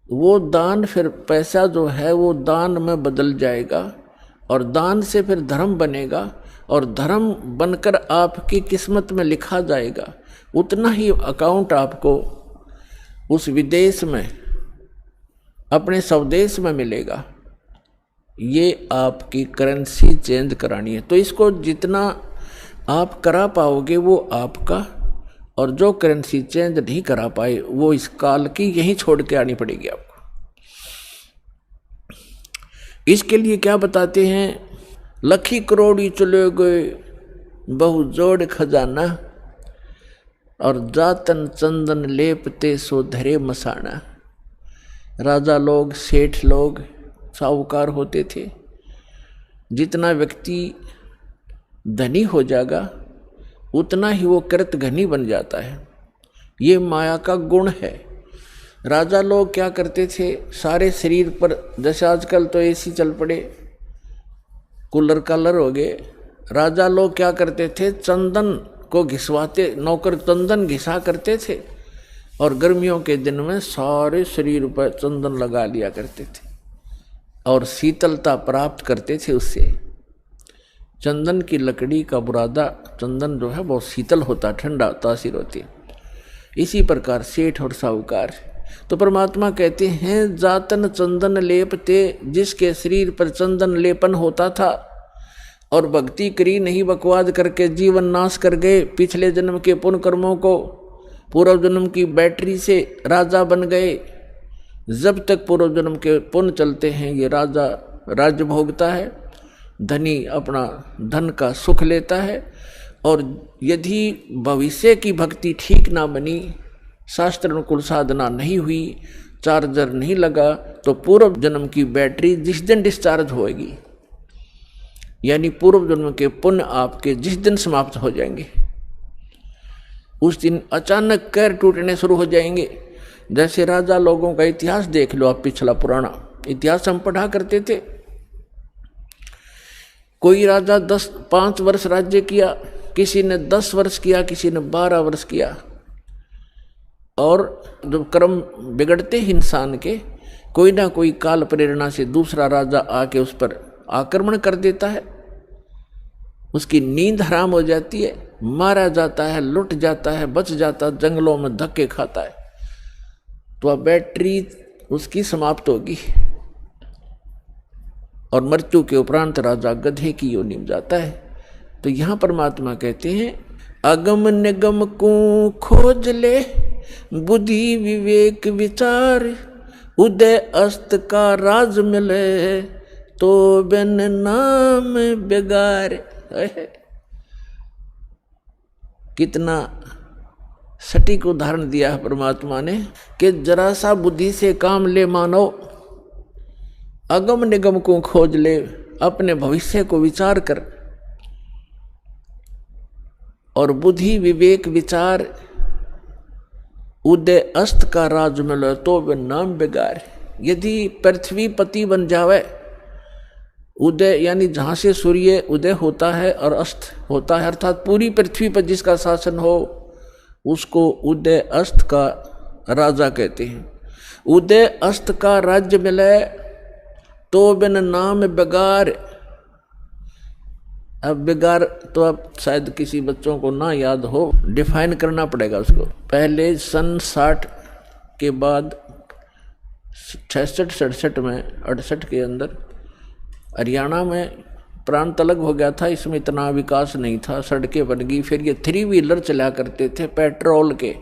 वो दान फिर पैसा जो है वो दान में बदल जाएगा, और दान से फिर धर्म बनेगा, और धर्म बनकर आपकी किस्मत में लिखा जाएगा। उतना ही अकाउंट आपको उस विदेश में, अपने स्वदेश में मिलेगा। ये आपकी करेंसी चेंज करानी है। तो इसको जितना आप करा पाओगे वो आपका, और जो करेंसी चेंज नहीं करा पाए वो इस काल की यहीं छोड़ के आनी पड़ेगी आपको। इसके लिए क्या बताते हैं? लखी करोड़ी चले गए बहु जोड़ खजाना, और जातन चंदन लेपते सो धरे मसाना। राजा लोग, सेठ लोग, साहूकार होते थे। जितना व्यक्ति धनी हो जाएगा उतना ही वो कृत घनी बन जाता है। ये माया का गुण है। राजा लोग क्या करते थे? सारे शरीर पर, जैसे आजकल तो एसी चल पड़े, कूलर कालर हो गए। राजा लोग क्या करते थे? चंदन को घिसवाते, नौकर चंदन घिसा करते थे, और गर्मियों के दिन में सारे शरीर पर चंदन लगा लिया करते थे, और शीतलता प्राप्त करते थे उससे। चंदन की लकड़ी का बुरादा, चंदन जो है बहुत शीतल होता, ठंडा तासीर होती है। इसी प्रकार सेठ और साहूकार। तो परमात्मा कहते हैं जातन चंदन लेपते, जिसके शरीर पर चंदन लेपन होता था और भक्ति करी नहीं, बकवाद करके जीवन नाश कर गए, पिछले जन्म के पुण्य कर्मों को पूर्व जन्म की बैटरी से राजा बन गए। जब तक पूर्व जन्म के पुण्य चलते हैं ये राजा राज्य भोगता है, धनी अपना धन का सुख लेता है। और यदि भविष्य की भक्ति ठीक ना बनी, शास्त्र अनुकूल साधना नहीं हुई, चार्जर नहीं लगा, तो पूर्व जन्म की बैटरी जिस दिन डिस्चार्ज होएगी, यानी पूर्व जन्म के पुण्य आपके जिस दिन समाप्त हो जाएंगे, उस दिन अचानक कैर टूटने शुरू हो जाएंगे। जैसे राजा लोगों का इतिहास देख लो आप, पिछला पुराना इतिहास हम पढ़ा करते थे। कोई राजा 5 वर्ष राज्य किया, किसी ने 10 वर्ष किया, किसी ने 12 वर्ष किया। और जब कर्म बिगड़ते इंसान के, कोई ना कोई काल प्रेरणा से दूसरा राजा आके उस पर आक्रमण कर देता है, उसकी नींद हराम हो जाती है, मारा जाता है, लुट जाता है, बच जाता है, जंगलों में धक्के खाता है, तो अब बैटरी उसकी समाप्त होगी। और मृत्यु के उपरांत राजा गधे की योनि में जाता है। तो यहां परमात्मा कहते हैं अगम निगम को खोज ले, बुद्धि विवेक विचार, उदय अस्त का राज मिले, तो बिन नाम बेगार। कितना सटीक उदाहरण दिया है परमात्मा ने कि जरा सा बुद्धि से काम ले मानव, अगम निगम को खोज ले, अपने भविष्य को विचार कर, और बुद्धि विवेक विचार, उदय अस्त का राज मिले, तो बिन नाम बेगार। यदि पृथ्वी पति बन जावे, उदय यानी जहां से सूर्य उदय होता है और अस्त होता है, अर्थात पूरी पृथ्वी पर जिसका शासन हो, उसको उदय अस्त का राजा कहते हैं। उदय अस्त का राज्य मिले तो बिन नाम बेगार। अब बेगार तो अब शायद किसी बच्चों को ना याद हो, डिफाइन करना पड़ेगा उसको। पहले सन 60 के बाद 66-67 में 68 के अंदर हरियाणा में प्रांत अलग हो गया था, इसमें इतना विकास नहीं था, सड़कें बन गई। फिर ये 3 व्हीलर चला करते थे पेट्रोल के,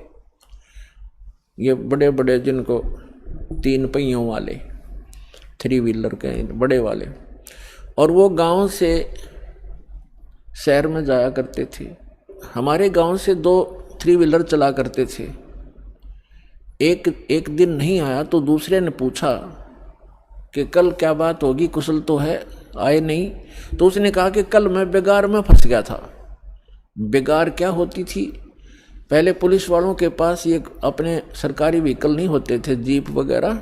ये बड़े बड़े जिनको 3 पहियों वाले 3 व्हीलर के बड़े वाले, और वो गांव से शहर में जाया करते थे। हमारे गांव से 2 3 व्हीलर चला करते थे। एक दिन नहीं आया तो दूसरे ने पूछा कि कल क्या बात होगी, कुशल तो है, आए नहीं। तो उसने कहा कि कल मैं बेगार में फंस गया था। बेगार क्या होती थी? पहले पुलिस वालों के पास ये अपने सरकारी व्हीकल नहीं होते थे, जीप वगैरह।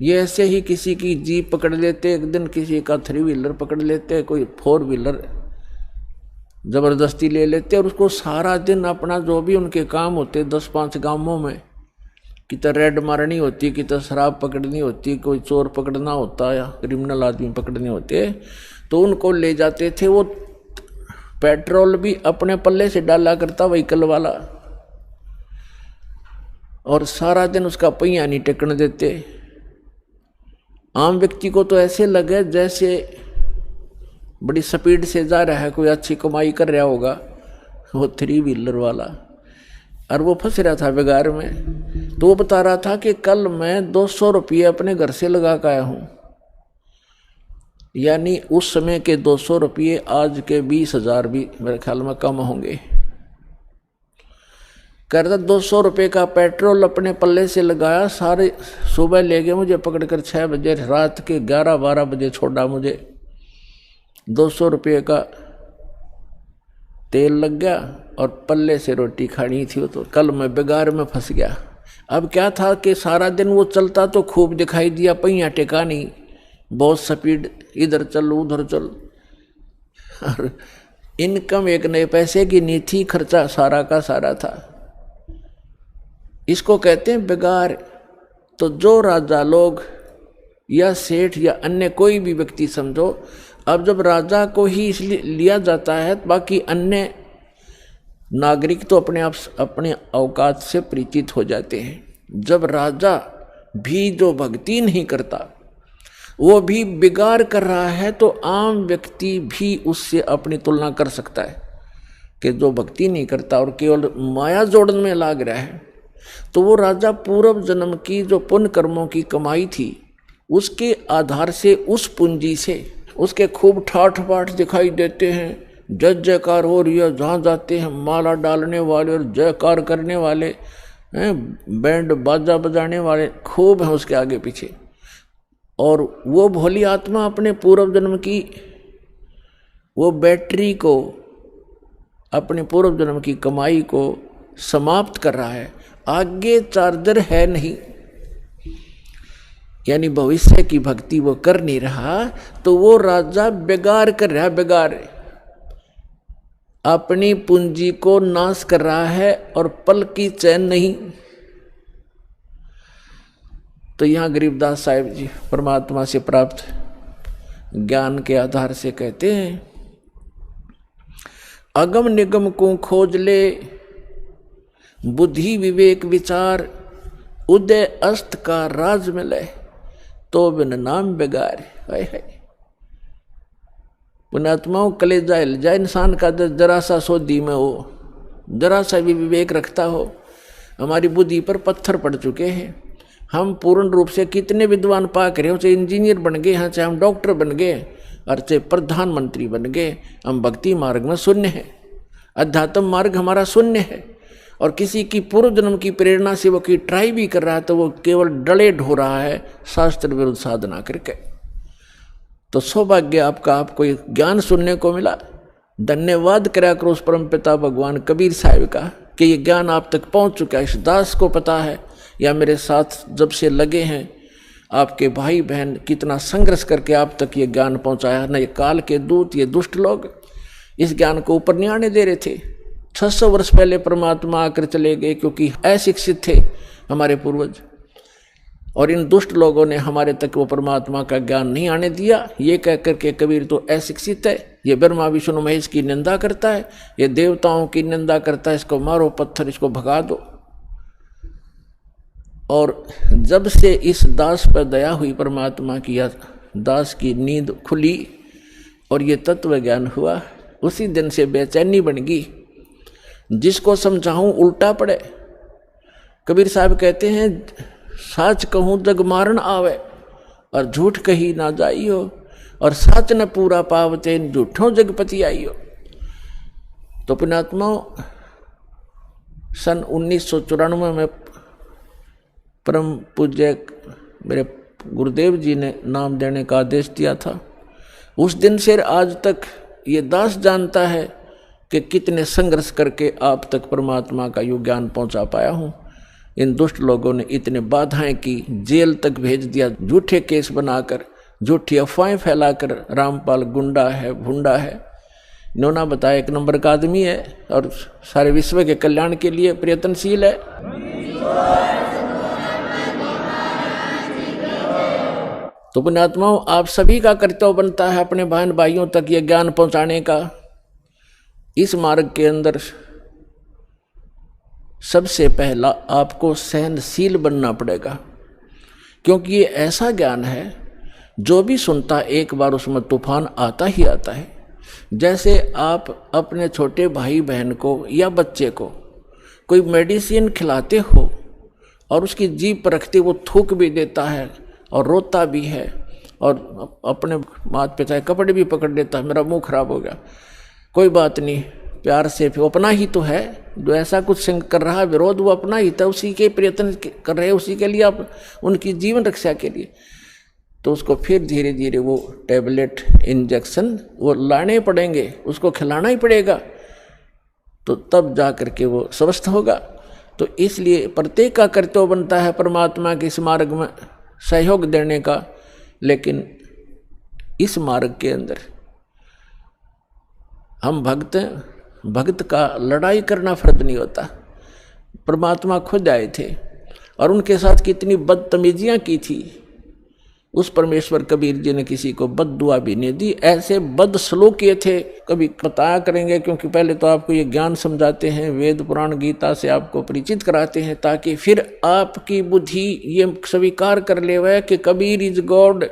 ये ऐसे ही किसी की जीप पकड़ लेते, एक दिन किसी का 3 व्हीलर पकड़ लेते, कोई 4 व्हीलर जबरदस्ती ले लेते, और उसको सारा दिन अपना जो भी उनके काम होते 10-5 गांवों में, कितना रेड मारनी होती, कितना शराब पकड़नी होती, कोई चोर पकड़ना होता या क्रिमिनल आदमी पकड़ने होते, तो उनको ले जाते थे। वो पेट्रोल भी अपने पल्ले से डाला करता व्हीकल वाला, और सारा दिन उसका पहिया नहीं टेकने देते। आम व्यक्ति को तो ऐसे लगे जैसे बड़ी स्पीड से जा रहा है, कोई अच्छी कमाई कर रहा होगा वो 3 व्हीलर वाला, और वो फंस रहा था बेगार में। तो वो बता रहा था कि कल मैं 200 रुपये अपने घर से लगा कर आया हूं, यानी उस समय के 200 रुपये आज के 20,000 भी मेरे ख्याल में कम होंगे। कहता 200 रुपये का पेट्रोल अपने पल्ले से लगाया, सारे सुबह ले गए मुझे पकड़कर 6 बजे, रात के 11-12 बजे छोड़ा मुझे। 200 रुपये का तेल लग गया और पल्ले से रोटी खानी थी। तो कल मैं बेगार में फंस गया। अब क्या था कि सारा दिन वो चलता तो खूब दिखाई दिया, पहिया टेका नहीं, बहुत स्पीड, इधर चल उधर चल, और इनकम 1 नए पैसे की नहीं थी, खर्चा सारा का सारा था। इसको कहते हैं बेगार। तो जो राजा लोग या सेठ या अन्य कोई भी व्यक्ति समझो, अब जब राजा को ही इसलिए लिया जाता है, बाकी अन्य नागरिक तो अपने आप अपने औकात से परिचित हो जाते हैं। जब राजा भी जो भक्ति नहीं करता, वो भी बिगाड़ कर रहा है, तो आम व्यक्ति भी उससे अपनी तुलना कर सकता है कि जो भक्ति नहीं करता और केवल माया जोड़न में लाग रहा है, तो वो राजा पूर्व जन्म की जो पुण्य कर्मों की कमाई थी, उसके आधार से, उस पूंजी से उसके खूब ठाठ बाट दिखाई देते हैं, जय जयकार हो रही है, जहाँ जाते हैं माला डालने वाले और जयकार करने वाले हैं, बैंड बाजा बजाने वाले खूब हैं उसके आगे पीछे। और वो भोली आत्मा अपने पूर्व जन्म की वो बैटरी को, अपने पूर्व जन्म की कमाई को समाप्त कर रहा है, आगे चार्जर है नहीं, यानी भविष्य की भक्ति वो कर नहीं रहा। तो वो राजा बेगार कर रहा है, बेगार अपनी पूंजी को नाश कर रहा है, और पल की चैन नहीं। तो यहां गरीबदास साहिब जी परमात्मा से प्राप्त ज्ञान के आधार से कहते हैं, अगम निगम को खोज ले, बुद्धि विवेक विचार, उदय अस्त का राज मिले, तो बिन नाम बेगार। पुण्यात्माओं, कलेजा हिल जाए इंसान का, जरा सा सोदी में हो, जरा सा भी विवेक रखता हो। हमारी बुद्धि पर पत्थर पड़ चुके हैं। हम पूर्ण रूप से कितने विद्वान पाक रहे हो, चाहे इंजीनियर बन गए हैं, चाहे हम डॉक्टर बन गए और चाहे प्रधानमंत्री बन गए, हम भक्ति मार्ग में शून्य है। अध्यात्म मार्ग हमारा शून्य है। और किसी की पूर्व जन्म की प्रेरणा से वो की ट्राई भी कर रहा है तो वो केवल डले ढो रहा है शास्त्र विरुद्ध साधना करके। तो सौभाग्य आपका, आपको एक ज्ञान सुनने को मिला। धन्यवाद करा करो उस परम पिता भगवान कबीर साहिब का कि ये ज्ञान आप तक पहुंच चुका है। इस दास को पता है या मेरे साथ जब से लगे हैं आपके भाई बहन कितना संघर्ष करके आप तक ये ज्ञान पहुंचाया। न ये काल के दूत, ये दुष्ट लोग इस ज्ञान को ऊपर नहीं आने दे रहे थे। 600 वर्ष पहले परमात्मा आकर चले गए क्योंकि अशिक्षित थे हमारे पूर्वज, और इन दुष्ट लोगों ने हमारे तक वो परमात्मा का ज्ञान नहीं आने दिया। ये कह करके कबीर तो अशिक्षित है, ये ब्रह्मा विष्णु महेश की निंदा करता है, ये देवताओं की निंदा करता है, इसको मारो पत्थर, इसको भगा दो। और जब से इस दास पर दया हुई परमात्मा की, दास की नींद खुली और ये तत्व ज्ञान हुआ, उसी दिन से बेचैनी बन गई। जिसको समझाऊं उल्टा पड़े। कबीर साहब कहते हैं साच कहूं जग मारन आवे और झूठ कही ना जाइयो, और साच न पूरा पावते झूठों जगपति आइयो। तो पुण्यात्माओं, सन 1994 में परम पूज्य मेरे गुरुदेव जी ने नाम देने का आदेश दिया था। उस दिन से आज तक ये दास जानता है कि कितने संघर्ष करके आप तक परमात्मा का यो ज्ञान पहुंचा पाया हूँ। इन दुष्ट लोगों ने इतने बाधाएं की, जेल तक भेज दिया, झूठे केस बनाकर, झूठी अफवाहें फैलाकर रामपाल गुंडा है, भुंडा है। इन्होंने बताया 1 नंबर का आदमी है और सारे विश्व के कल्याण के लिए प्रयत्नशील है। तो पुण्यात्माओं, आप सभी का कर्तव्य बनता है अपने बहन भाइयों तक ये ज्ञान पहुंचाने का। इस मार्ग के अंदर सबसे पहला आपको सहनशील बनना पड़ेगा, क्योंकि ये ऐसा ज्ञान है जो भी सुनता एक बार उसमें तूफान आता ही आता है। जैसे आप अपने छोटे भाई बहन को या बच्चे को कोई मेडिसिन खिलाते हो और उसकी जीभ पर रखते वो थूक भी देता है और रोता भी है और अपने माता पिता के कपड़े भी पकड़ लेता है, मेरा मुंह खराब हो गया, कोई बात नहीं, प्यार से, वो अपना ही तो है। जो ऐसा कुछ कर रहा है विरोध, वो अपना ही था, उसी के प्रयत्न कर रहे हैं, उसी के लिए आप उनकी जीवन रक्षा के लिए। तो उसको फिर धीरे धीरे वो टैबलेट, इंजेक्शन वो लाने पड़ेंगे, उसको खिलाना ही पड़ेगा, तो तब जा करके वो स्वस्थ होगा। तो इसलिए प्रत्येक का कर्तव्य बनता है परमात्मा के इस मार्ग में सहयोग देने का। लेकिन इस मार्ग के अंदर हम भक्त का लड़ाई करना फर्ज नहीं होता। परमात्मा खुद आए थे और उनके साथ कितनी बदतमीजियां की थी। उस परमेश्वर कबीर जी ने किसी को बद्दुआ भी नहीं दी, ऐसे बद सलूक किए थे। कभी बताया करेंगे, क्योंकि पहले तो आपको ये ज्ञान समझाते हैं, वेद पुराण गीता से आपको परिचित कराते हैं, ताकि फिर आपकी बुद्धि ये स्वीकार कर ले वह कि कबीर इज गॉड।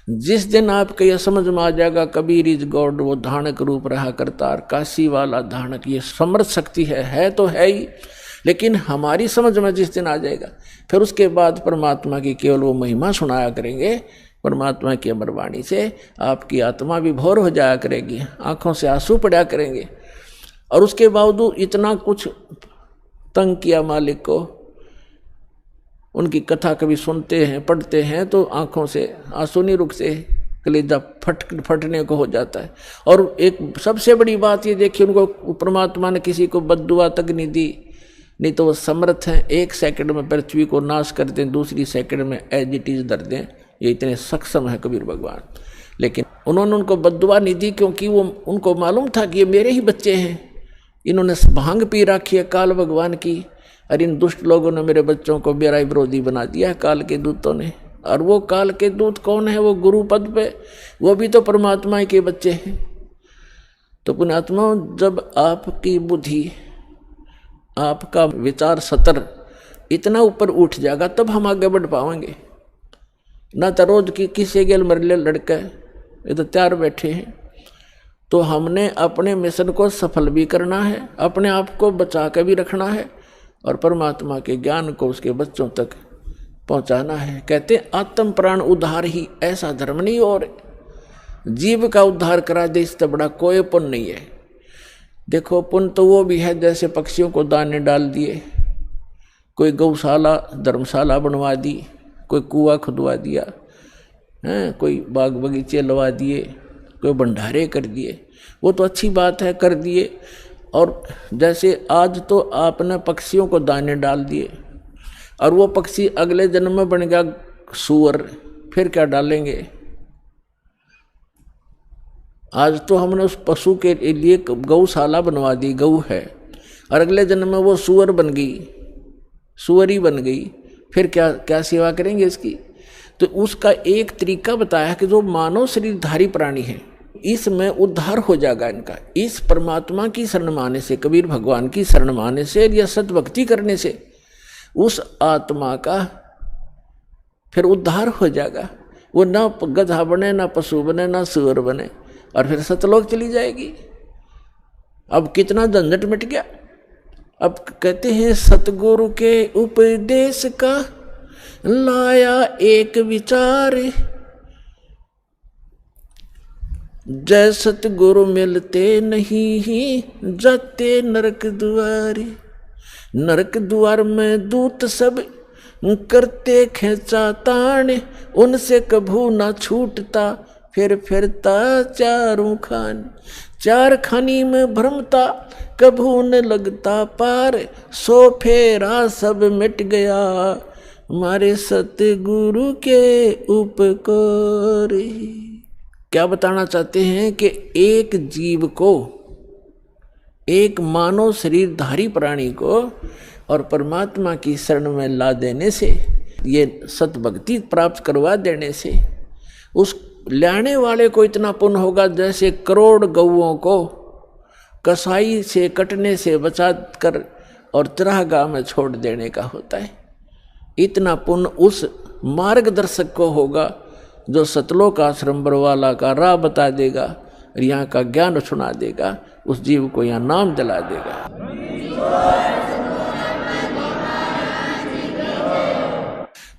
जिस दिन आपको यह समझ में आ जाएगा कबीर इज गॉड, वो धानक रूप रहा करतार, काशी वाला धानक, ये समर्थ शक्ति है तो है ही, लेकिन हमारी समझ में जिस दिन आ जाएगा, फिर उसके बाद परमात्मा की केवल वो महिमा सुनाया करेंगे। परमात्मा की अमर वाणी से आपकी आत्मा विभोर हो जाया करेगी, आंखों से आंसू पड़ा करेंगे। और उसके बावजूद इतना कुछ तंग किया मालिक को, उनकी कथा कभी सुनते हैं, पढ़ते हैं तो आंखों से आंसू नहीं रुकते, कलेजा फटने को हो जाता है। और एक सबसे बड़ी बात ये देखिए, उनको परमात्मा ने किसी को बद्दुआ तक नहीं दी, नहीं तो वो समर्थ हैं 1 सेकंड में पृथ्वी को नाश कर दें, दूसरी सेकंड में एज इट इज धर दें, ये इतने सक्षम है कबीर भगवान। लेकिन उन्होंने उनको बद्दुआ नहीं दी, क्योंकि वो उनको मालूम था कि ये मेरे ही बच्चे हैं। इन्होंने भांग पी रखी है काल भगवान की, और इन दुष्ट लोगों ने मेरे बच्चों को मेरा विरोधी बना दिया है काल के दूतों ने। और वो काल के दूत कौन है? वो गुरु पद पे, वो भी तो परमात्मा के बच्चे हैं। तो पुण्यात्मा, जब आपकी बुद्धि, आपका विचार सतर इतना ऊपर उठ जाएगा, तब हम आगे बढ़ पाएंगे। ना तो रोज की किसी गेल मरले लड़के ये तो तैयार बैठे हैं, तो हमने अपने मिशन को सफल भी करना है, अपने आप को बचा के भी रखना है और परमात्मा के ज्ञान को उसके बच्चों तक पहुंचाना है। कहते आत्म प्राण उद्धार ही ऐसा धर्म नहीं, और जीव का उद्धार करा दे इससे बड़ा कोई पुण्य नहीं है। देखो पुण्य तो वो भी है जैसे पक्षियों को दाने डाल दिए, कोई गौशाला धर्मशाला बनवा दी, कोई कुआं खुदवा दिया है, कोई बाग बगीचे लगा दिए, कोई भंडारे कर दिए, वो तो अच्छी बात है कर दिए। और जैसे आज तो आपने पक्षियों को दाने डाल दिए और वो पक्षी अगले जन्म में बन गया सूअर, फिर क्या डालेंगे? आज तो हमने उस पशु के लिए गौशाला बनवा दी, गऊ है, और अगले जन्म में वो सूअर बन गई, सूअरी बन गई, फिर क्या क्या सेवा करेंगे इसकी? तो उसका एक तरीका बताया कि जो मानव शरीरधारी प्राणी है इसमें उद्धार हो जाएगा इनका, इस परमात्मा की शरण माने से, कबीर भगवान की शरण माने से या सतभक्ति करने से उस आत्मा का फिर उद्धार हो जाएगा। वो ना गधा बने, ना पशु बने, ना सूअर बने, और फिर सतलोक चली जाएगी। अब कितना झंझट मिट गया। अब कहते हैं सतगुरु के उपदेश का लाया एक विचार, जय सतगुरु मिलते नहीं जाते नरक द्वारे, नरक द्वार में दूत सब करते खेचा तान, उनसे कभू ना छूटता फिर फिरता चारों खान, चार खानी में भ्रमता कभू न लगता पार, सो फेरा सब मिट गया हमारे सतगुरु के उपकार। क्या बताना चाहते हैं कि एक जीव को, एक मानव शरीरधारी प्राणी को और परमात्मा की शरण में ला देने से, ये सतभक्ति प्राप्त करवा देने से उस लाने वाले को इतना पुण्य होगा जैसे करोड़ गौओं को कसाई से कटने से बचा कर और चरागाह में छोड़ देने का होता है। इतना पुण्य उस मार्गदर्शक को होगा जो सतलोक आश्रम बरवाला का राह बता देगा, यहाँ का ज्ञान सुना देगा, उस जीव को यहाँ नाम दिला देगा।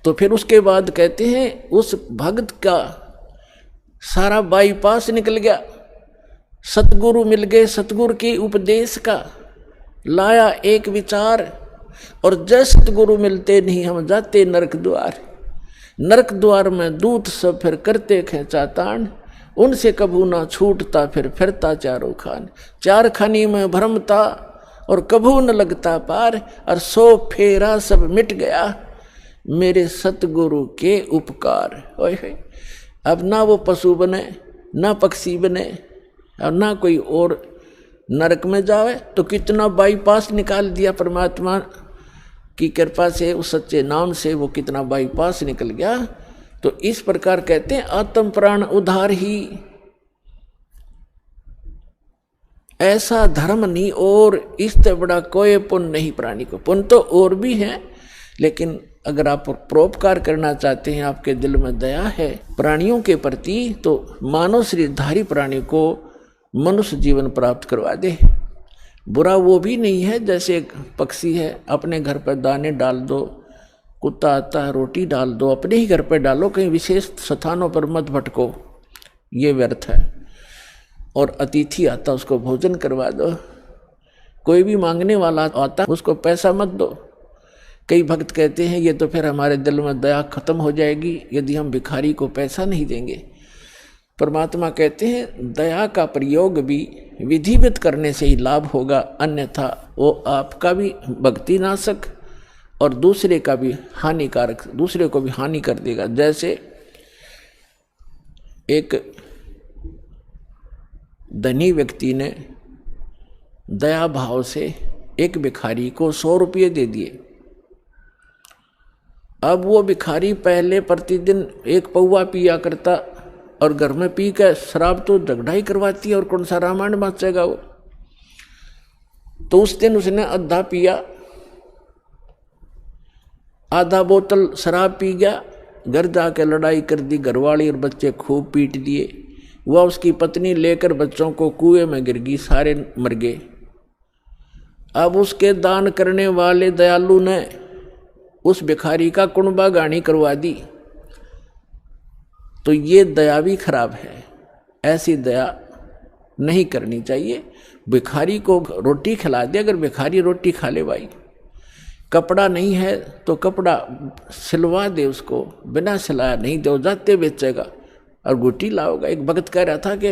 तो फिर उसके बाद कहते हैं उस भक्त का सारा बाईपास निकल गया, सतगुरु मिल गए, सतगुरु के उपदेश का लाया एक विचार, और जय सतगुरु मिलते नहीं हम जाते नरक द्वार, नरक द्वार में दूत सब फिर करते खेचा तान, उनसे कभू ना छूटता फिर फिरता चारों खान, चार खानी में भ्रमता और कभू न लगता पार, और सो फेरा सब मिट गया मेरे सतगुरु के उपकार। ओए अब ना वो पशु बने, ना पक्षी बने, और ना कोई और नरक में जावे, तो कितना बाईपास निकाल दिया परमात्मा की कृपा से, उस सच्चे नाम से वो कितना बाईपास निकल गया। तो इस प्रकार कहते हैं आत्म प्राण उद्धार ही ऐसा धर्म नहीं, और इससे बड़ा कोई पुण्य नहीं प्राणी को। पुण्य तो और भी है, लेकिन अगर आप परोपकार करना चाहते हैं, आपके दिल में दया है प्राणियों के प्रति, तो मानव शरीरधारी प्राणी को मनुष्य जीवन प्राप्त करवा दे। बुरा वो भी नहीं है, जैसे एक पक्षी है, अपने घर पर दाने डाल दो, कुत्ता आता है रोटी डाल दो, अपने ही घर पर डालो, कहीं विशेष स्थानों पर मत भटको, ये व्यर्थ है। और अतिथि आता उसको भोजन करवा दो, कोई भी मांगने वाला आता उसको पैसा मत दो। कई भक्त कहते हैं ये तो फिर हमारे दिल में दया खत्म हो जाएगी यदि हम भिखारी को पैसा नहीं देंगे। परमात्मा कहते हैं दया का प्रयोग भी विधिवत करने से ही लाभ होगा, अन्यथा वो आपका भी भक्ति नाशक और दूसरे का भी हानिकारक, दूसरे को भी हानि कर देगा। जैसे एक धनी व्यक्ति ने दया भाव से एक भिखारी को 100 रुपये दे दिए। अब वो भिखारी पहले प्रतिदिन एक पौवा पिया करता और घर में पी कर शराब तो झगड़ा ही करवाती है और कौन सा रामायण बाँचेगा वो। तो उस दिन उसने आधा पिया, आधा बोतल शराब पी गया, घर जाके लड़ाई कर दी, घरवाली और बच्चे खूब पीट दिए। वह उसकी पत्नी लेकर बच्चों को कुएं में गिर गई, सारे मर गए। अब उसके दान करने वाले दयालु ने उस भिखारी का कुणबा गानी करवा दी। तो ये दया भी खराब है, ऐसी दया नहीं करनी चाहिए। भिखारी को रोटी खिला दे, अगर भिखारी रोटी खा ले भाई, कपड़ा नहीं है तो कपड़ा सिलवा दे उसको, बिना सिलाया नहीं दे जाते बेचेगा और गुटी लाओगा। एक भगत कह रहा था कि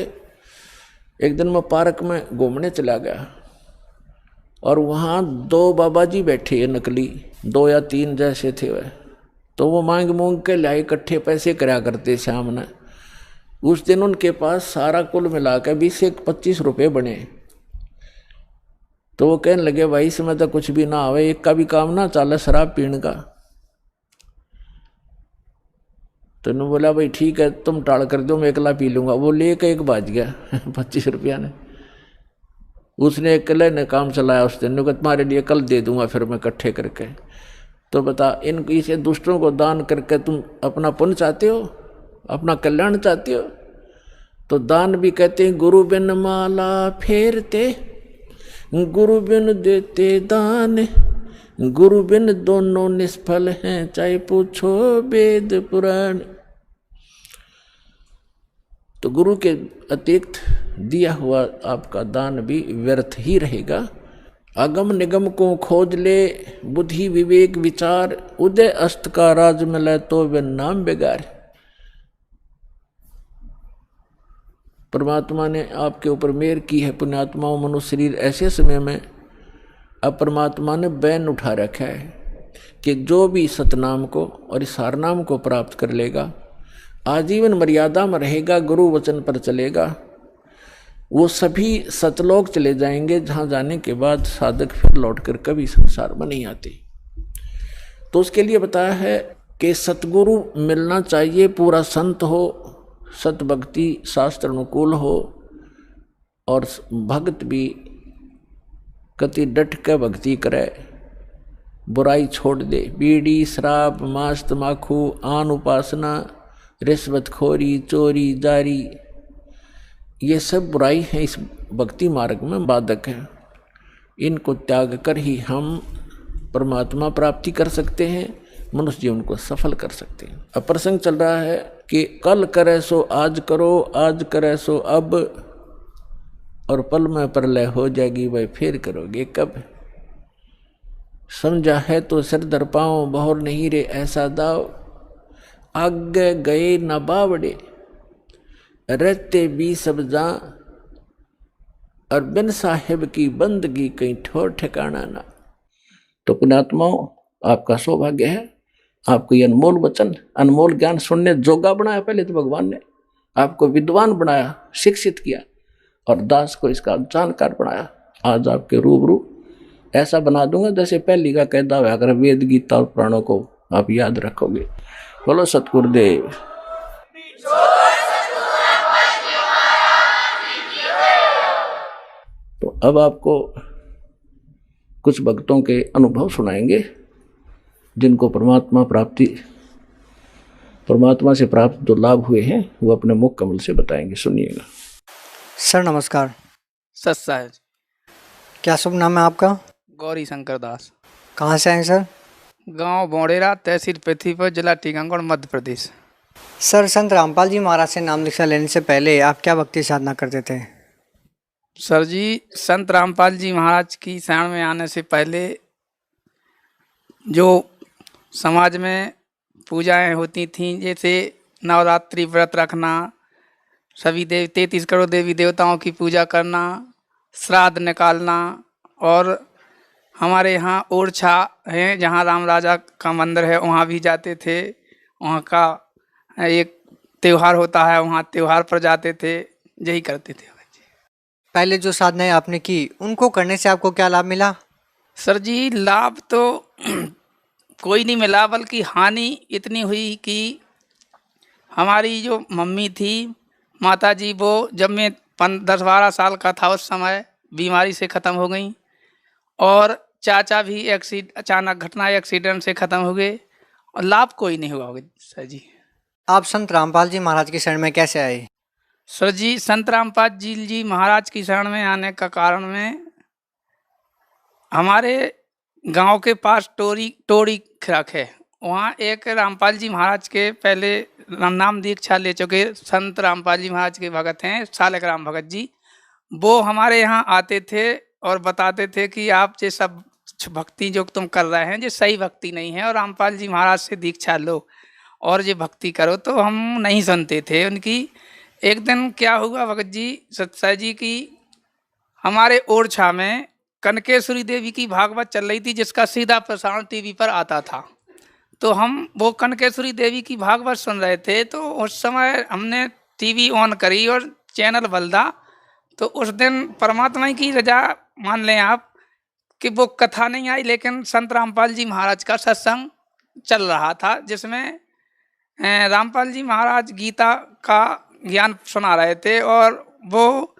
एक दिन मैं पार्क में घूमने चला गया और वहाँ 2 बाबा जी बैठे हैं, नकली 2 या 3 जैसे थे वह। तो वो मांग मूंग के लाए, इकट्ठे पैसे कराया करते शाम ने। उस दिन उनके पास सारा कुल मिला के 20 से 25 रुपये बने। तो वो कहने लगे भाई इसमें तो कुछ भी ना आवे, एक का भी काम ना चले शराब पीने का। तो उन्होंने बोला भाई ठीक है तुम टाल कर दो, मैं अकेला पी लूंगा। वो लेके एक बाज गया 25 रुपया ने। उसने अकेले ने काम चलाया उस दिन, तुम्हारे लिए कल दे दूंगा फिर मैं इकट्ठे करके। तो बता, इन इसे दूसरों को दान करके तुम अपना पुण्य चाहते हो, अपना कल्याण चाहते हो? तो दान भी कहते हैं गुरु बिन माला फेरते, गुरु बिन देते दान, गुरु बिन दोनों निष्फल हैं, चाहे पूछो वेद पुराण। तो गुरु के अतिरिक्त दिया हुआ आपका दान भी व्यर्थ ही रहेगा। अगम निगम को खोज ले, बुद्धि विवेक विचार, उदय अस्त का राज मिले तो वे नाम बेगार। परमात्मा ने आपके ऊपर मेहर की है पुण्यात्माओं। मनुष्य शरीर ऐसे समय में अब परमात्मा ने बैन उठा रखा है कि जो भी सतनाम को और इस हारनाम को प्राप्त कर लेगा, आजीवन मर्यादा में रहेगा, गुरु वचन पर चलेगा, वो सभी सतलोक चले जाएंगे, जहाँ जाने के बाद साधक फिर लौटकर कभी संसार में नहीं आते। तो उसके लिए बताया है कि सतगुरु मिलना चाहिए, पूरा संत हो, सत भक्ति शास्त्र अनुकूल हो और भक्त भी कति डट के भक्ति करे, बुराई छोड़ दे। बीड़ी शराब मांस तमाकू आन उपासना रिश्वतखोरी चोरी जारी, ये सब बुराई है, इस भक्ति मार्ग में बाधक है। इनको त्याग कर ही हम परमात्मा प्राप्ति कर सकते हैं, मनुष्य जीवन को सफल कर सकते हैं। अब प्रसंग चल रहा है कि कल करे सो आज करो, आज करे सो अब, और पल में प्रलय हो जाएगी, वह फिर करोगे कब। समझा है तो सिर दर पाओ, बहुर नहीं रे ऐसा दाव, आगे गए न बावड़े, रहते भी सब जा, और बिन साहिब की बंदगी कहीं ठोर ठिकाना ना। तो पुण्यात्माओं, आपका सौभाग्य है, आपको ये अनमोल वचन अनमोल ज्ञान सुनने जोगा बनाया। पहले तो भगवान ने आपको विद्वान बनाया, शिक्षित किया, और दास को इसका जानकार बनाया। आज आपके रूबरू ऐसा बना दूंगा जैसे पहली का कहता हुआ, अगर वेद गीता और पुराणों को आप याद रखोगे। बोलो सतगुरुदेव। तो अब आपको कुछ भक्तों के अनुभव सुनाएंगे, जिनको परमात्मा से प्राप्त जो लाभ हुए हैं वो अपने मुख कमल से बताएंगे। सुनिएगा। सर नमस्कार। सत्सा है। क्या शुभ नाम है आपका? गौरी शंकर दास। कहाँ से आए सर? गांव बोड़ेरा, तहसील पृथ्वीपुर, जिला टीकमगढ़, मध्य प्रदेश। सर संत रामपाल जी महाराज से नाम दीक्षा लेने से पहले आप क्या भक्ति साधना करते थे? सर जी, संत रामपाल जी महाराज की शरण में आने से पहले जो समाज में पूजाएं होती थीं, जैसे नवरात्रि व्रत रखना, सभी 33 करोड़ देवी देवताओं की पूजा करना, श्राद्ध निकालना, और हमारे यहाँ ओरछा है जहाँ राम राजा का मंदिर है, वहाँ भी जाते थे। वहाँ का एक त्यौहार होता है, वहाँ त्यौहार पर जाते थे, यही करते थे। पहले जो साधनाएं आपने की उनको करने से आपको क्या लाभ मिला? सर जी, लाभ तो कोई नहीं मिला, बल्कि हानि इतनी हुई कि हमारी जो मम्मी थी, माता जी, वो जब मैं 10-12 साल का था उस समय बीमारी से ख़त्म हो गई, और चाचा भी अचानक घटना एक्सीडेंट से ख़त्म हो गए, और लाभ कोई नहीं हुआ होगा। सर जी, आप संत रामपाल जी महाराज की शरण में कैसे आए? सर जी, संत रामपाल जी महाराज की शरण में आने का कारण में हमारे गांव के पास टोड़ी खिराक है। वहाँ एक रामपाल जी महाराज के पहले नाम दीक्षा ले चुके संत रामपाल जी महाराज के भगत हैं, सालक राम भगत जी। वो हमारे यहाँ आते थे और बताते थे कि आप ये सब भक्ति जो तुम कर रहे हैं ये सही भक्ति नहीं है, और रामपाल जी महाराज से दीक्षा लो और ये भक्ति करो। तो हम नहीं सुनते थे उनकी। एक दिन क्या हुआ भगत जी सत्साई जी की, हमारे ओरछा में कनकेश्वरी देवी की भागवत चल रही थी, जिसका सीधा प्रसारण टीवी पर आता था। तो हम वो कनकेश्वरी देवी की भागवत सुन रहे थे। तो उस समय हमने टीवी ऑन करी और चैनल बदला। तो उस दिन परमात्मा की रजा मान लें आप कि वो कथा नहीं आई, लेकिन संत रामपाल जी महाराज का सत्संग चल रहा था, जिसमें रामपाल जी महाराज गीता का ज्ञान सुना रहे थे। और वो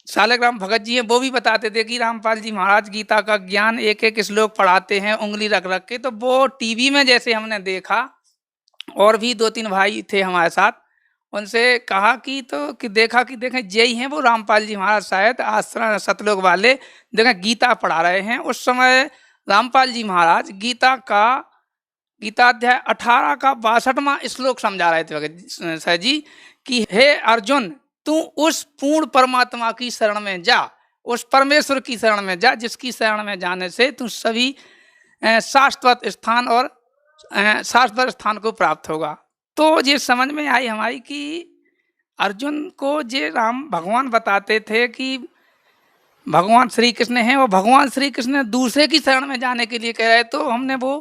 सालक राम भगत जी हैं, वो भी बताते थे कि रामपाल जी महाराज गीता का ज्ञान एक एक श्लोक पढ़ाते हैं उंगली रख रख के। तो वो टीवी में जैसे हमने देखा, और भी 2-3 भाई थे हमारे साथ, उनसे कहा कि देखा कि देखें यही हैं वो रामपाल जी महाराज, शायद आश्रम सतलोक वाले, देखें गीता पढ़ा रहे हैं। उस समय रामपाल जी महाराज गीताध्याय 18 का 62वां श्लोक समझा रहे थे भगत सर जी कि हे अर्जुन, तू उस पूर्ण परमात्मा की शरण में जा, उस परमेश्वर की शरण में जा, जिसकी शरण में जाने से तू सभी शाश्वत स्थान और शाश्वत स्थान को प्राप्त होगा। तो ये समझ में आई हमारी कि अर्जुन को ये राम भगवान बताते थे कि भगवान श्री कृष्ण हैं, और भगवान श्री कृष्ण दूसरे की शरण में जाने के लिए कह रहे। तो हमने वो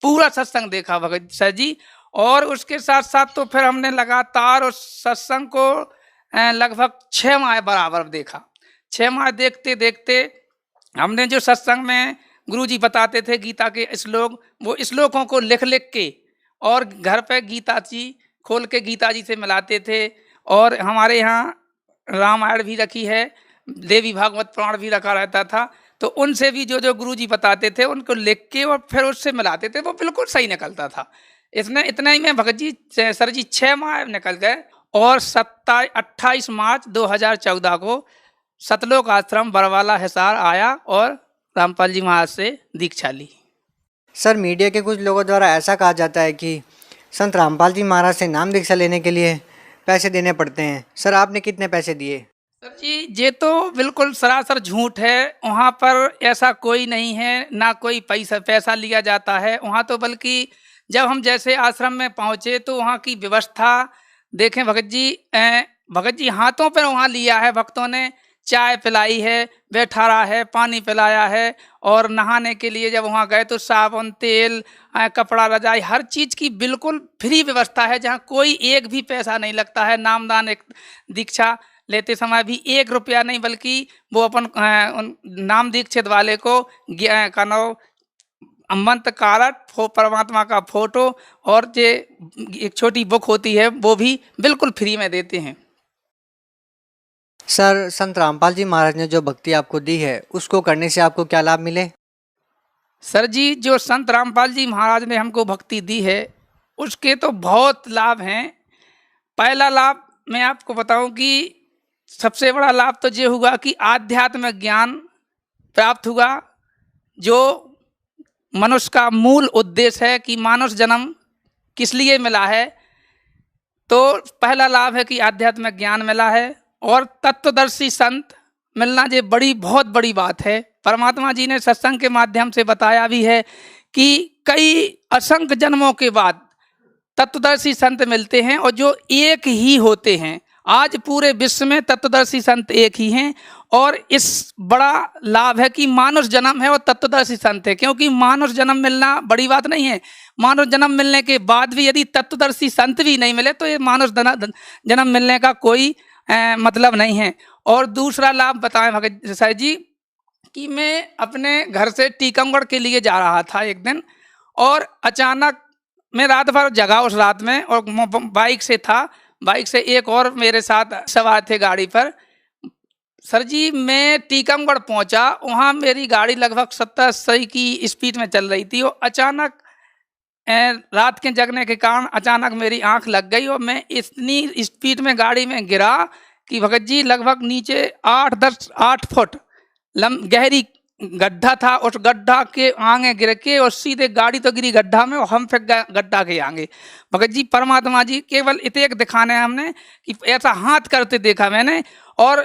पूरा सत्संग देखा भगत सर जी, और उसके साथ साथ तो फिर हमने लगातार उस सत्संग को लगभग 6 माह बराबर देखा। 6 माह देखते देखते हमने जो सत्संग में गुरुजी बताते थे गीता के श्लोक, वो श्लोकों को लिख लिख के और घर पे गीता जी खोल के गीता जी से मिलाते थे। और हमारे यहाँ रामायण भी रखी है, देवी भागवत पुराण भी रखा रहता था। तो उनसे भी जो जो गुरुजी बताते थे उनको लिख के और फिर उससे मिलाते थे, वो बिल्कुल सही निकलता था। इसमें इतना ही में भगत जी सर जी 6 माह निकल गए, और 28 मार्च 2014 को सतलोक आश्रम बरवाला हिसार आया और रामपाल जी महाराज से दीक्षा ली। सर, मीडिया के कुछ लोगों द्वारा ऐसा कहा जाता है कि संत रामपाल जी महाराज से नाम दीक्षा लेने के लिए पैसे देने पड़ते हैं। सर, आपने कितने पैसे दिए? सर जी, ये तो बिल्कुल सरासर झूठ है। वहाँ पर ऐसा कोई नहीं है, ना कोई पैसा लिया जाता है वहाँ तो। बल्कि जब हम जैसे आश्रम में पहुँचे तो वहाँ की व्यवस्था देखें भगत जी हाथों पर वहाँ लिया है भक्तों ने, चाय पिलाई है, बैठारा है, पानी पिलाया है, और नहाने के लिए जब वहाँ गए तो साबुन, तेल, कपड़ा, रजाई, हर चीज़ की बिल्कुल फ्री व्यवस्था है, जहाँ कोई एक भी पैसा नहीं लगता है। नामदान एक दीक्षा लेते समय भी 1 रुपया नहीं, बल्कि वो अपन नाम दीक्षित वाले को मंत्र कारक परमात्मा का फोटो और जो एक छोटी बुक होती है वो भी बिल्कुल फ्री में देते हैं। सर, संत रामपाल जी महाराज ने जो भक्ति आपको दी है उसको करने से आपको क्या लाभ मिले? सर जी, जो संत रामपाल जी महाराज ने हमको भक्ति दी है उसके तो बहुत लाभ हैं। पहला लाभ मैं आपको बताऊं कि सबसे बड़ा लाभ तो ये हुआ कि आध्यात्मिक ज्ञान प्राप्त हुआ, जो मनुष्य का मूल उद्देश्य है कि मानव जन्म किस लिए मिला है। तो पहला लाभ है कि आध्यात्मिक ज्ञान मिला है, और तत्वदर्शी संत मिलना ये बहुत बड़ी बात है। परमात्मा जी ने सत्संग के माध्यम से बताया भी है कि कई असंख्य जन्मों के बाद तत्वदर्शी संत मिलते हैं, और जो एक ही होते हैं। आज पूरे विश्व में तत्वदर्शी संत एक ही हैं, और इस बड़ा लाभ है कि मानुष जन्म है और तत्वदर्शी संत है। क्योंकि मानुष जन्म मिलना बड़ी बात नहीं है, मानुष जन्म मिलने के बाद भी यदि तत्वदर्शी संत भी नहीं मिले तो ये मानुष जन्म मिलने का कोई मतलब नहीं है। और दूसरा लाभ बताएं भगत साहब जी कि मैं अपने घर से टीकमगढ़ के लिए जा रहा था एक दिन, और अचानक मैं रात भर जगा उस रात में, और बाइक से था, बाइक से एक और मेरे साथ सवार थे गाड़ी पर। सर जी, मैं टीकमगढ़ पहुंचा, वहाँ मेरी गाड़ी लगभग 70-80 की स्पीड में चल रही थी, और अचानक रात के जगने के कारण अचानक मेरी आंख लग गई और मैं इतनी स्पीड में गाड़ी में गिरा कि भगत जी लगभग नीचे 8 फुट गहरी गड्ढा था। उस गड्ढा के आगे गिर के और सीधे गाड़ी तो गिरी गड्ढा में और हम फिर गड्ढा के आगे। भगत जी परमात्मा जी केवल इतेक दिखाने हमने कि ऐसा हाथ करते देखा मैंने और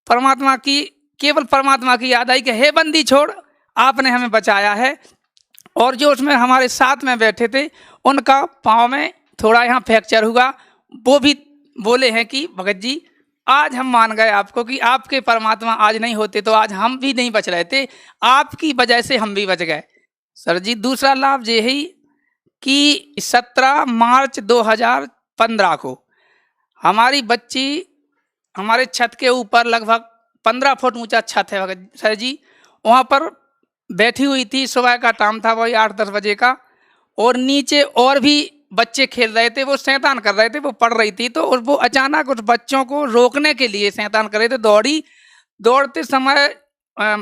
परमात्मा की केवल परमात्मा की याद आई कि हे बंदी छोड़, आपने हमें बचाया है। और जो उसमें हमारे साथ में बैठे थे उनका पाँव में थोड़ा यहाँ फ्रैक्चर हुआ। वो भी बोले हैं कि भगत जी आज हम मान गए आपको कि आपके परमात्मा आज नहीं होते तो आज हम भी नहीं बच रहे थे, आपकी वजह से हम भी बच गए। सर जी दूसरा लाभ ये है कि 17 मार्च 2015 को हमारी बच्ची हमारे छत के ऊपर लगभग 15 फुट ऊंचा छत है सर जी, वहाँ पर बैठी हुई थी। सुबह का टाइम था, वही 8-10 बजे का, और नीचे और भी बच्चे खेल रहे थे, वो शैतान कर रहे थे, वो पढ़ रही थी। तो वो अचानक उस बच्चों को रोकने के लिए शैतान कर रहे थे, दौड़ते समय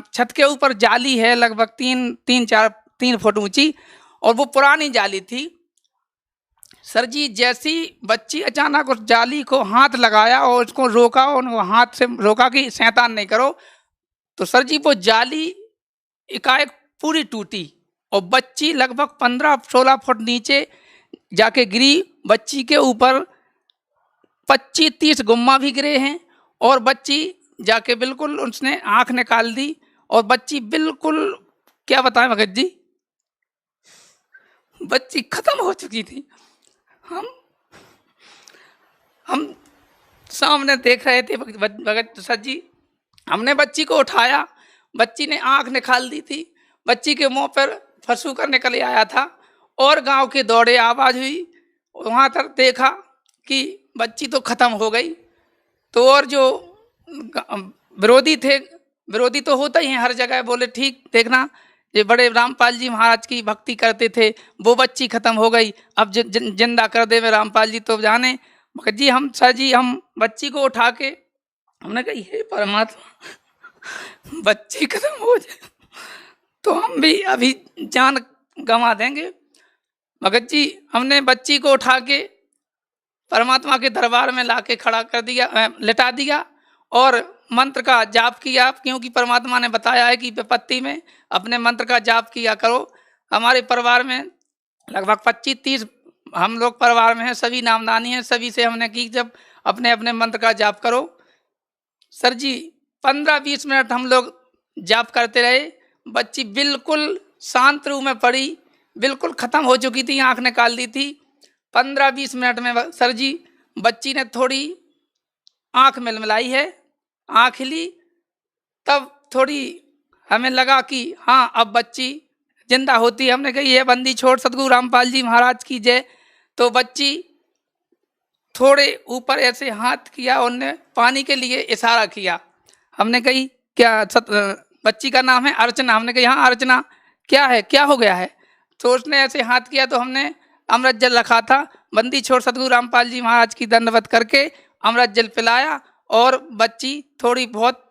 छत के ऊपर जाली है लगभग 3 फुट ऊंची और वो पुरानी जाली थी। सर जी जैसी बच्ची अचानक उस जाली को हाथ लगाया और उसको रोका और वो हाथ से रोका कि शैतान नहीं करो, तो सर जी वो जाली एकाएक पूरी टूटी और बच्ची लगभग 15-16 फुट नीचे जाके गिरी। बच्ची के ऊपर 25-30 गुम्मा भी गिरे हैं और बच्ची जाके बिल्कुल उसने आंख निकाल दी और बच्ची बिल्कुल क्या बताएं भगत जी, बच्ची खत्म हो चुकी थी। हम सामने देख रहे थे भगत सर जी, हमने बच्ची को उठाया, बच्ची ने आंख निकाल दी थी, बच्ची के मुंह पर फंसू कर निकल आया था और गांव के दौड़े आवाज हुई, वहां तक देखा कि बच्ची तो खत्म हो गई। तो और जो विरोधी थे, विरोधी तो होता ही है हर जगह, बोले ठीक देखना ये बड़े रामपाल जी महाराज की भक्ति करते थे, वो बच्ची खत्म हो गई, अब जिंदा कर दे वे रामपाल जी तो जाने। भगत जी हम सर जी हम बच्ची को उठा के हमने कही हे परमात्मा बच्ची खत्म हो जाए तो हम भी अभी जान गंवा देंगे। भगत जी हमने बच्ची को उठा के परमात्मा के दरबार में लाके खड़ा कर दिया, लिटा दिया और मंत्र का जाप किया, क्योंकि परमात्मा ने बताया है कि विपत्ति में अपने मंत्र का जाप किया करो। हमारे परिवार में लगभग 25-30 हम लोग परिवार में हैं, सभी नामदानी हैं, सभी से हमने की जब अपने अपने मंत्र का जाप करो। सर जी 15-20 मिनट हम लोग जाप करते रहे, बच्ची बिल्कुल शांत रूप में पड़ी, बिल्कुल खत्म हो चुकी थी, आंख निकाल दी थी। 15-20 मिनट में सर जी बच्ची ने थोड़ी आंख मिलमिलाई है, आंख ली, तब थोड़ी हमें लगा कि हाँ अब बच्ची जिंदा होती है। हमने कही ये बंदी छोड़ सतगुरु रामपाल जी महाराज की जय। तो बच्ची थोड़े ऊपर ऐसे हाथ किया, उनने पानी के लिए इशारा किया। हमने कही क्या बच्ची का नाम है अर्चना, हमने कही हाँ अर्चना क्या है, क्या हो गया है? तो उसने ऐसे हाथ किया तो हमने अमृत जल रखा था, बंदी छोड़ सतगुरु रामपाल जी महाराज की दंडवत करके अमृत जल पिलाया और बच्ची थोड़ी बहुत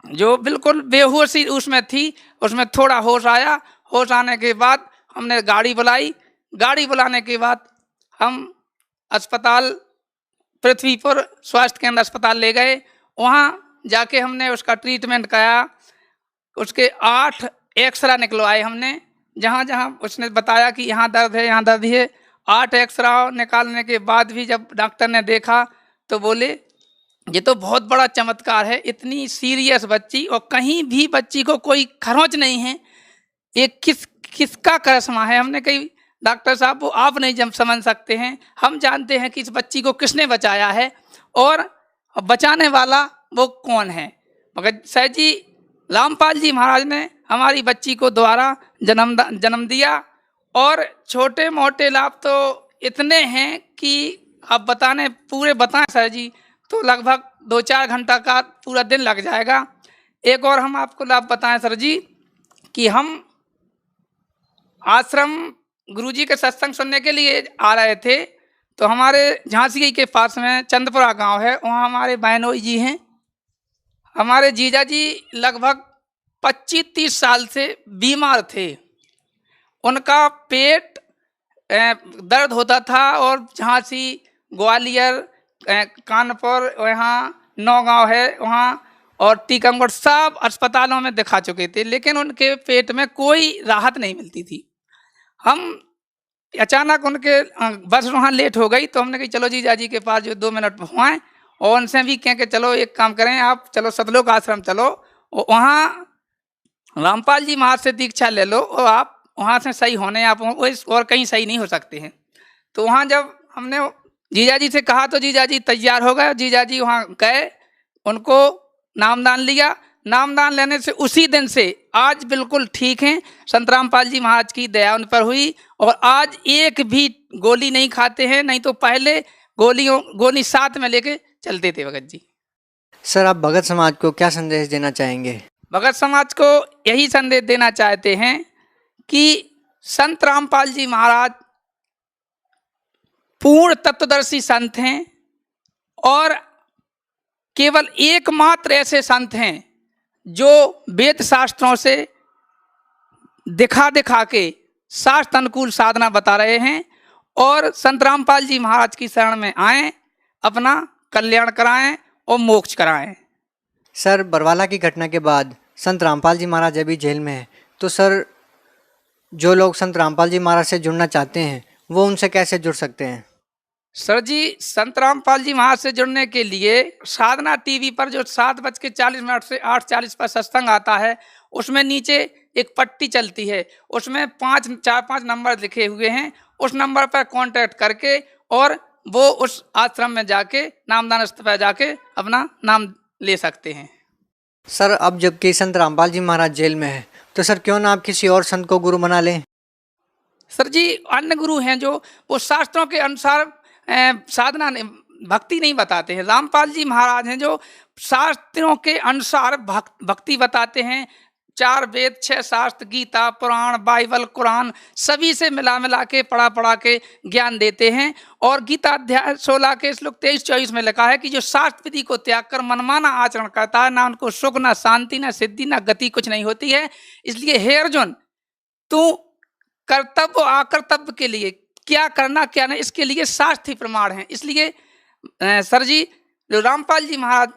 जो बिल्कुल बेहोशी उसमें थी, उसमें थोड़ा होश आया। होश आने के बाद हमने गाड़ी बुलाई, गाड़ी बुलाने के बाद हम अस्पताल पृथ्वीपुर स्वास्थ्य केंद्र अस्पताल ले गए। वहाँ जाके हमने उसका ट्रीटमेंट कराया, उसके 8 एक्सरा निकलवाए हमने, जहाँ जहाँ उसने बताया कि यहाँ दर्द है यहाँ दर्द है। 8 एक्सरा निकालने के बाद भी जब डॉक्टर ने देखा तो बोले ये तो बहुत बड़ा चमत्कार है, इतनी सीरियस बच्ची और कहीं भी बच्ची को कोई खरोंच नहीं है, ये किसका करिश्मा है? हमने कही डॉक्टर साहब वो आप नहीं जब समझ सकते हैं, हम जानते हैं कि इस बच्ची को किसने बचाया है और बचाने वाला वो कौन है। मगर सर जी रामपाल जी महाराज ने हमारी बच्ची को दोबारा जन्म दिया और छोटे मोटे लाभ तो इतने हैं कि अब पूरे बताएं सर जी तो लगभग 2-4 घंटा का पूरा दिन लग जाएगा। एक और हम आपको लाभ बताएं सर जी कि हम आश्रम गुरुजी के सत्संग सुनने के लिए आ रहे थे, तो हमारे झांसी के पास में चंदपुरा गांव है, वहाँ हमारे बहनोई जी हैं। हमारे जीजा जी लगभग 25-30 साल से बीमार थे, उनका पेट दर्द होता था और झांसी, ग्वालियर, कानपुर, यहाँ नौगांव है वहाँ और टीकमगढ़ सब अस्पतालों में दिखा चुके थे, लेकिन उनके पेट में कोई राहत नहीं मिलती थी। हम अचानक उनके बस वहाँ लेट हो गई तो हमने कहा चलो जीजा जी के पास जो 2 मिनट हुआएं और उनसे भी कहें कि चलो एक काम करें, आप चलो सतलोक आश्रम चलो, वहाँ रामपाल जी महाराज से दीक्षा ले लो और आप वहाँ से सही होने, आप और कहीं सही नहीं हो सकते हैं। तो वहाँ जब हमने जीजा जी से कहा तो जीजा जी तैयार हो गए। जीजा जी वहाँ गए, उनको नामदान लिया। नामदान लेने से उसी दिन से आज बिल्कुल ठीक हैं। संत रामपाल जी महाराज की दया उन पर हुई और आज एक भी गोली नहीं खाते हैं, नहीं तो पहले गोली साथ में लेके चलते थे भगत जी। सर, आप भगत समाज को क्या संदेश देना चाहेंगे? भगत समाज को यही संदेश देना चाहते हैं कि संत रामपाल जी महाराज पूर्ण तत्वदर्शी संत हैं और केवल एकमात्र ऐसे संत हैं जो वेद शास्त्रों से दिखा दिखा के शास्त्र अनुकूल साधना बता रहे हैं और संत रामपाल जी महाराज की शरण में आएं, अपना कल्याण कराएं और मोक्ष कराएं। सर, बरवाला की घटना के बाद संत रामपाल जी महाराज अभी जेल में है, तो सर जो लोग संत रामपाल जी महाराज से जुड़ना चाहते हैं वो उनसे कैसे जुड़ सकते हैं? सर जी, संत रामपाल जी महाराज से जुड़ने के लिए साधना टीवी पर जो 7:40 से 8:40 पर सत्संग आता है, उसमें नीचे एक पट्टी चलती है, उसमें 4-5 नंबर लिखे हुए हैं। उस नंबर पर कांटेक्ट करके और वो उस आश्रम में जाके नामदान स्थल पर जाके अपना नाम ले सकते हैं। सर, अब जबकि संत रामपाल जी महाराज जेल में है तो सर क्यों ना आप किसी और संत को गुरु बना लें? सर जी, अन्य गुरु हैं जो वो शास्त्रों के अनुसार साधना भक्ति नहीं बताते हैं। रामपाल जी महाराज हैं जो शास्त्रों के अनुसार भक्ति बताते हैं। 4 वेद, 6 शास्त्र, गीता, पुराण, बाइबल, कुरान सभी से मिला के पढ़ा के ज्ञान देते हैं। और गीता अध्याय 16 के श्लोक 23-24 में लिखा है कि जो शास्त्र विधि को त्याग कर मनमाना आचरण करता है, ना उनको सुख, ना शांति, ना सिद्धि, ना गति कुछ नहीं होती है। इसलिए हे अर्जुन, तू कर्तव्य अकर्तव्य के लिए क्या करना क्या नहीं, इसके लिए शास्त्र ही प्रमाण है। इसलिए सर जी, जो रामपाल जी महाराज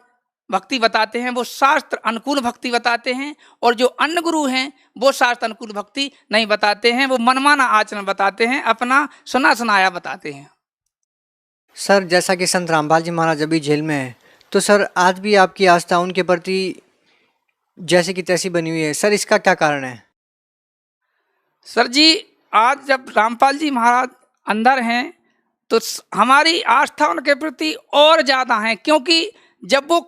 भक्ति बताते हैं वो शास्त्र अनुकूल भक्ति बताते हैं और जो अन्य गुरु हैं वो शास्त्र अनुकूल भक्ति नहीं बताते हैं, वो मनमाना आचरण बताते हैं, अपना सुना सुनाया बताते हैं। सर, जैसा कि संत रामपाल जी महाराज अभी जेल में है तो सर आज भी आपकी आस्था उनके प्रति जैसे कि तैसी बनी हुई है, सर इसका क्या कारण है? सर जी, आज जब रामपाल जी महाराज अंदर हैं तो हमारी आस्था उनके प्रति और ज़्यादा है, क्योंकि जब वो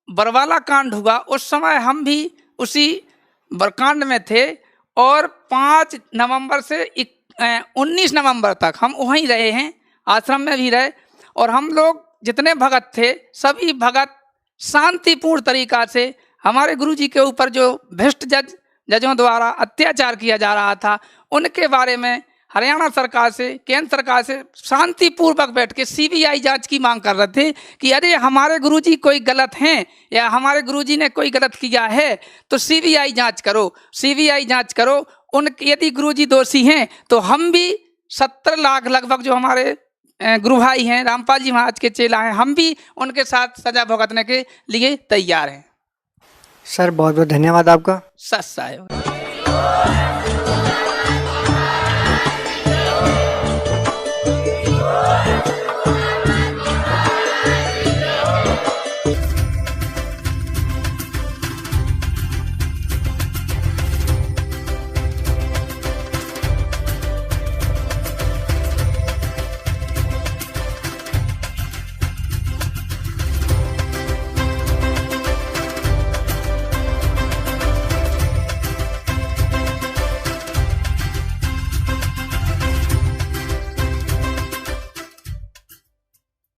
बरवाला कांड हुआ उस समय हम भी उसी बरकांड में थे और 5 नवंबर से 19 नवंबर तक हम वहीं रहे हैं, आश्रम में भी रहे। और हम लोग जितने भगत थे सभी भगत शांतिपूर्ण तरीका से हमारे गुरुजी के ऊपर जो भ्रष्ट जजों द्वारा अत्याचार किया जा रहा था उनके बारे में हरियाणा सरकार से, केंद्र सरकार से शांतिपूर्वक बैठ के सीबीआई जांच की मांग कर रहे थे कि अरे हमारे गुरुजी कोई गलत हैं या हमारे गुरुजी ने कोई गलत किया है तो सीबीआई जांच करो, सीबीआई जांच करो। यदि गुरुजी दोषी हैं तो हम भी 70 लाख लगभग जो हमारे गुरु भाई हैं, रामपाल जी महाराज के चेला हैं, हम भी उनके साथ सजा भुगतने के लिए तैयार हैं। सर, बहुत बहुत धन्यवाद आपका। सच साहेब।